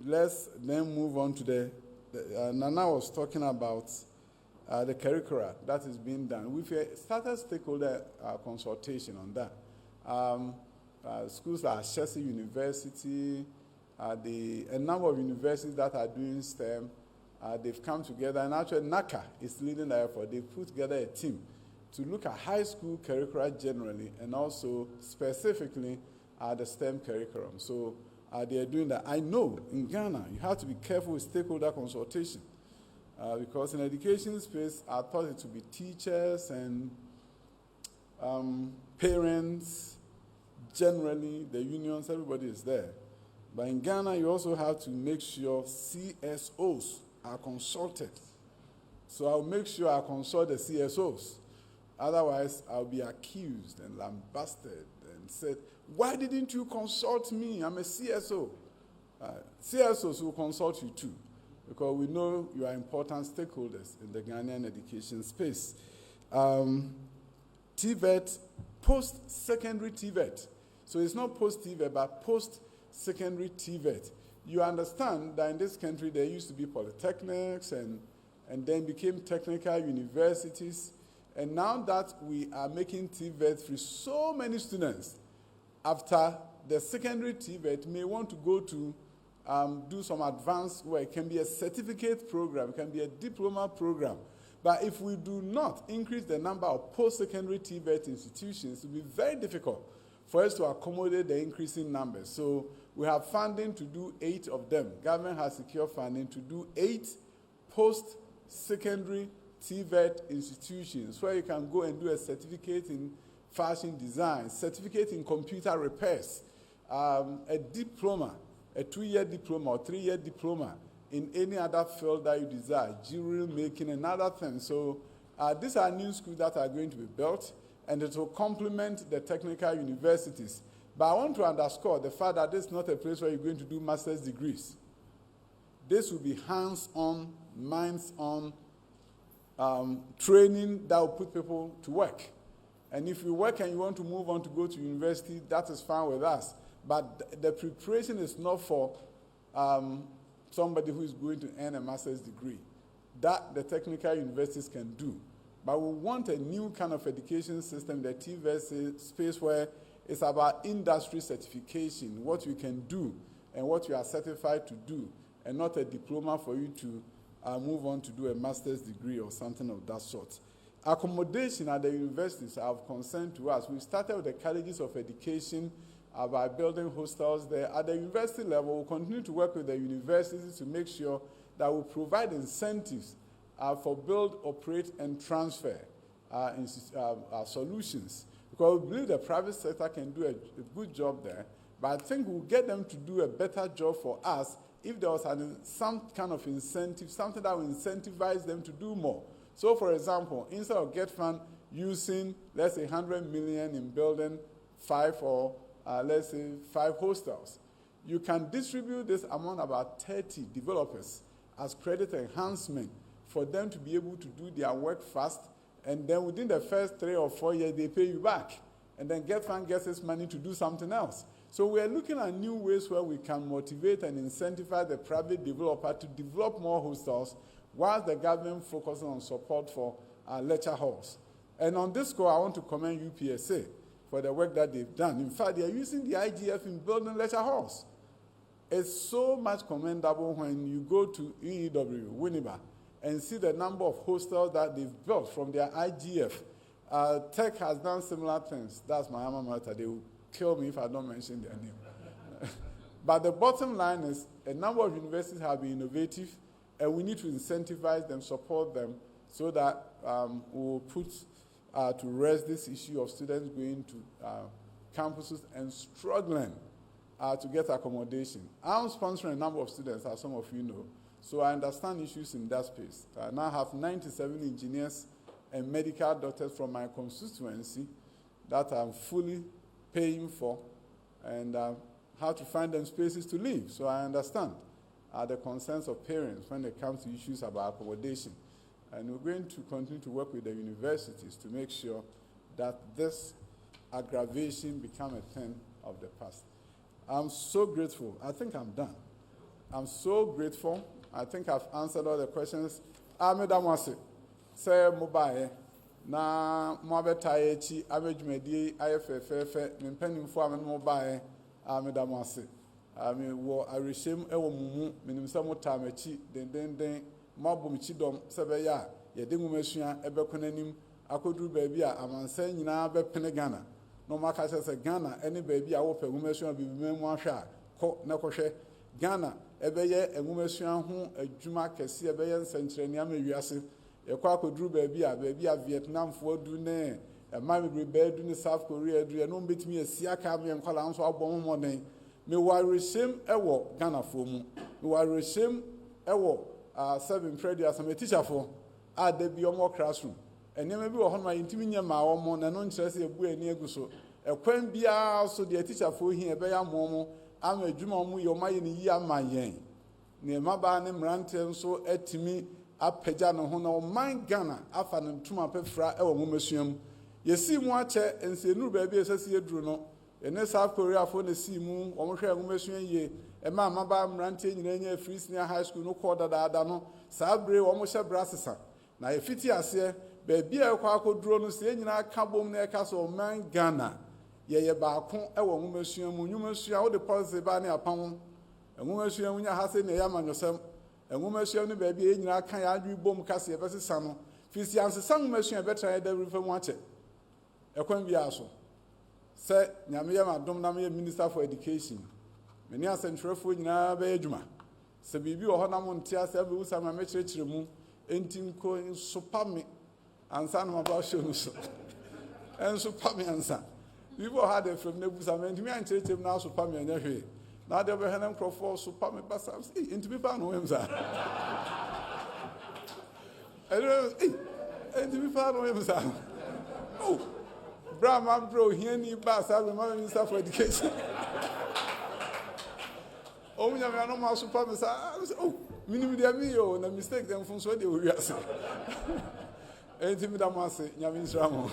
let's then move on to Nana was talking about the curricula that is being done. We've started stakeholder consultation on that. Schools like Chelsea University, a number of universities that are doing STEM, they've come together, and actually NACA is leading the effort. They've put together a team to look at high school curricula generally and also specifically the STEM curriculum. So they are doing that. I know in Ghana, you have to be careful with stakeholder consultation because in education space, I thought it would be teachers and parents, generally, the unions, everybody is there. But in Ghana, you also have to make sure CSOs are consulted. So I'll make sure I consult the CSOs. Otherwise, I'll be accused and lambasted and said, why didn't you consult me? I'm a CSO. CSOs will consult you too, because we know you are important stakeholders in the Ghanaian education space. TVET, post-secondary TVET. So it's not post-TVET, but post-secondary TVET. You understand that in this country there used to be polytechnics and then became technical universities. And now that we are making TVET for so many students, after the secondary TVET may want to go to do some advanced work. It can be a certificate program, it can be a diploma program. But if we do not increase the number of post-secondary TVET institutions, it will be very difficult for us to accommodate the increasing numbers. So we have funding to do 8 of them. Government has secured funding to do 8 post-secondary TVET institutions where you can go and do a certificate in fashion design, certificate in computer repairs, a diploma, a 2-year diploma or 3-year diploma in any other field that you desire, jewelry making and other things. So these are new schools that are going to be built, and it will complement the technical universities. But I want to underscore the fact that this is not a place where you're going to do master's degrees. This will be hands-on, minds-on training that will put people to work. And if you work and you want to move on to go to university, that is fine with us. But the preparation is not for somebody who is going to earn a master's degree. That the technical universities can do. But we want a new kind of education system, the TVET space where it's about industry certification, what you can do and what you are certified to do, and not a diploma for you to move on to do a master's degree or something of that sort. Accommodation at the universities are of concern to us. We started with the colleges of education by building hostels there. At the university level, we'll continue to work with the universities to make sure that we provide incentives for build, operate, and transfer solutions. Because we believe the private sector can do a good job there, but I think we'll get them to do a better job for us if there was some kind of incentive, something that will incentivize them to do more. So, for example, instead of GetFund using, let's say, 100 million in building 5 or, let's say, 5 hostels, you can distribute this among about 30 developers as credit enhancement for them to be able to do their work fast, and then within the first 3 or 4 years, they pay you back. And then GetFund gets its money to do something else. So we are looking at new ways where we can motivate and incentivize the private developer to develop more hostels, while the government focuses on support for lecture halls. And on this score, I want to commend UPSA for the work that they've done. In fact, they are using the IGF in building lecture halls. It's so much commendable when you go to EEW, Winneba, and see the number of hostels that they've built from their IGF. Tech has done similar things. That's my alma mater. They will kill me if I don't mention their name. But the bottom line is a number of universities have been innovative, and we need to incentivize them, support them, so that we'll put to rest this issue of students going to campuses and struggling to get accommodation. I'm sponsoring a number of students, as some of you know, so I understand issues in that space. I now have 97 engineers and medical doctors from my constituency that I'm fully paying for, and how to find them spaces to live. So I understand the concerns of parents when it comes to issues about accommodation. And we're going to continue to work with the universities to make sure that this aggravation become a thing of the past. I'm so grateful. I think I'm done. I'm so grateful. I think I've answered all the questions. Amedamwase, say mobile. Na mobile chi amejumedi IFFF mempenimfo amen mobile amedamwase. Wo arishem ewo mumu minimsa motamachi den mabumichi dom sebeya yede ngumesua ebekonanim akoduru baabi a amansa nyina bepene Ghana no maka se Ghana ene baabi a wo pe ngumesua bibimemu ahwa ko na kohwe Ghana ebeye ngumesua ho adwuma kese ebeye nsenkyereni amawiase ekwa akoduru baabi a Vietnam fo du ne emamebe bedu ne South Korea du no mbetimi asiaka me nkwala nso abom moden me wareshem ewo Ghana fo mu me wareshem ewo 7 predia some teacher for de bi omo classroom enema bi wo hono yintimi nyama wo na no nkyerɛ sɛ ebu ani aguso ekwan bia so de teacher for hi ebe ya momo ama adwuma mu yo maye ne yi ama yɛn ne maba ne mrante nso atimi apagya no ho na o man Ghana afa ne ntuma pefra ewo momesuam yesi mu akyɛ ensenu ba bi esasi eduru no ene South Korea for ne si mu omo hwɛ momesuam yie ema maba mrante nyina nya free senior high school no call dada no sabre omo hye brasesa na efiti ase ba bia ekwa akoduro no se nyina ka bom na eka so man Ghana ye baako ewo momesuam mu nyumasua wo de policy ba ne apam enwomesuam nya ha se ne ya manyosam enwomesuam ne ba bia nyina ka ya adwi bom kase ebesesa no fisi ansesa nwomasuam betra ya da rifa mu ache ekwan bia so se nyame ya madom na me minister for education meni asentwerefo nyina ba adwuma se bibi wo hona mo ntia se be usa ma mekyerɛkyerɛ mu enti nko sopa me ansa na maba hwe no so enso pa me ansa bibi wo ha de from na busa me enti me ankyerɛkyerɛ mu na sopa me anya hwe na de be hana nkrofo sopa me basa enti bi pa no wemza enti bi pa no wemza oh Brahma bro here ni basa be my minister for education. Oh, me no ma super me say oh minimum dia me yo na mistake dem fun so dey we ase enti mi da mo ase nyame nsira mo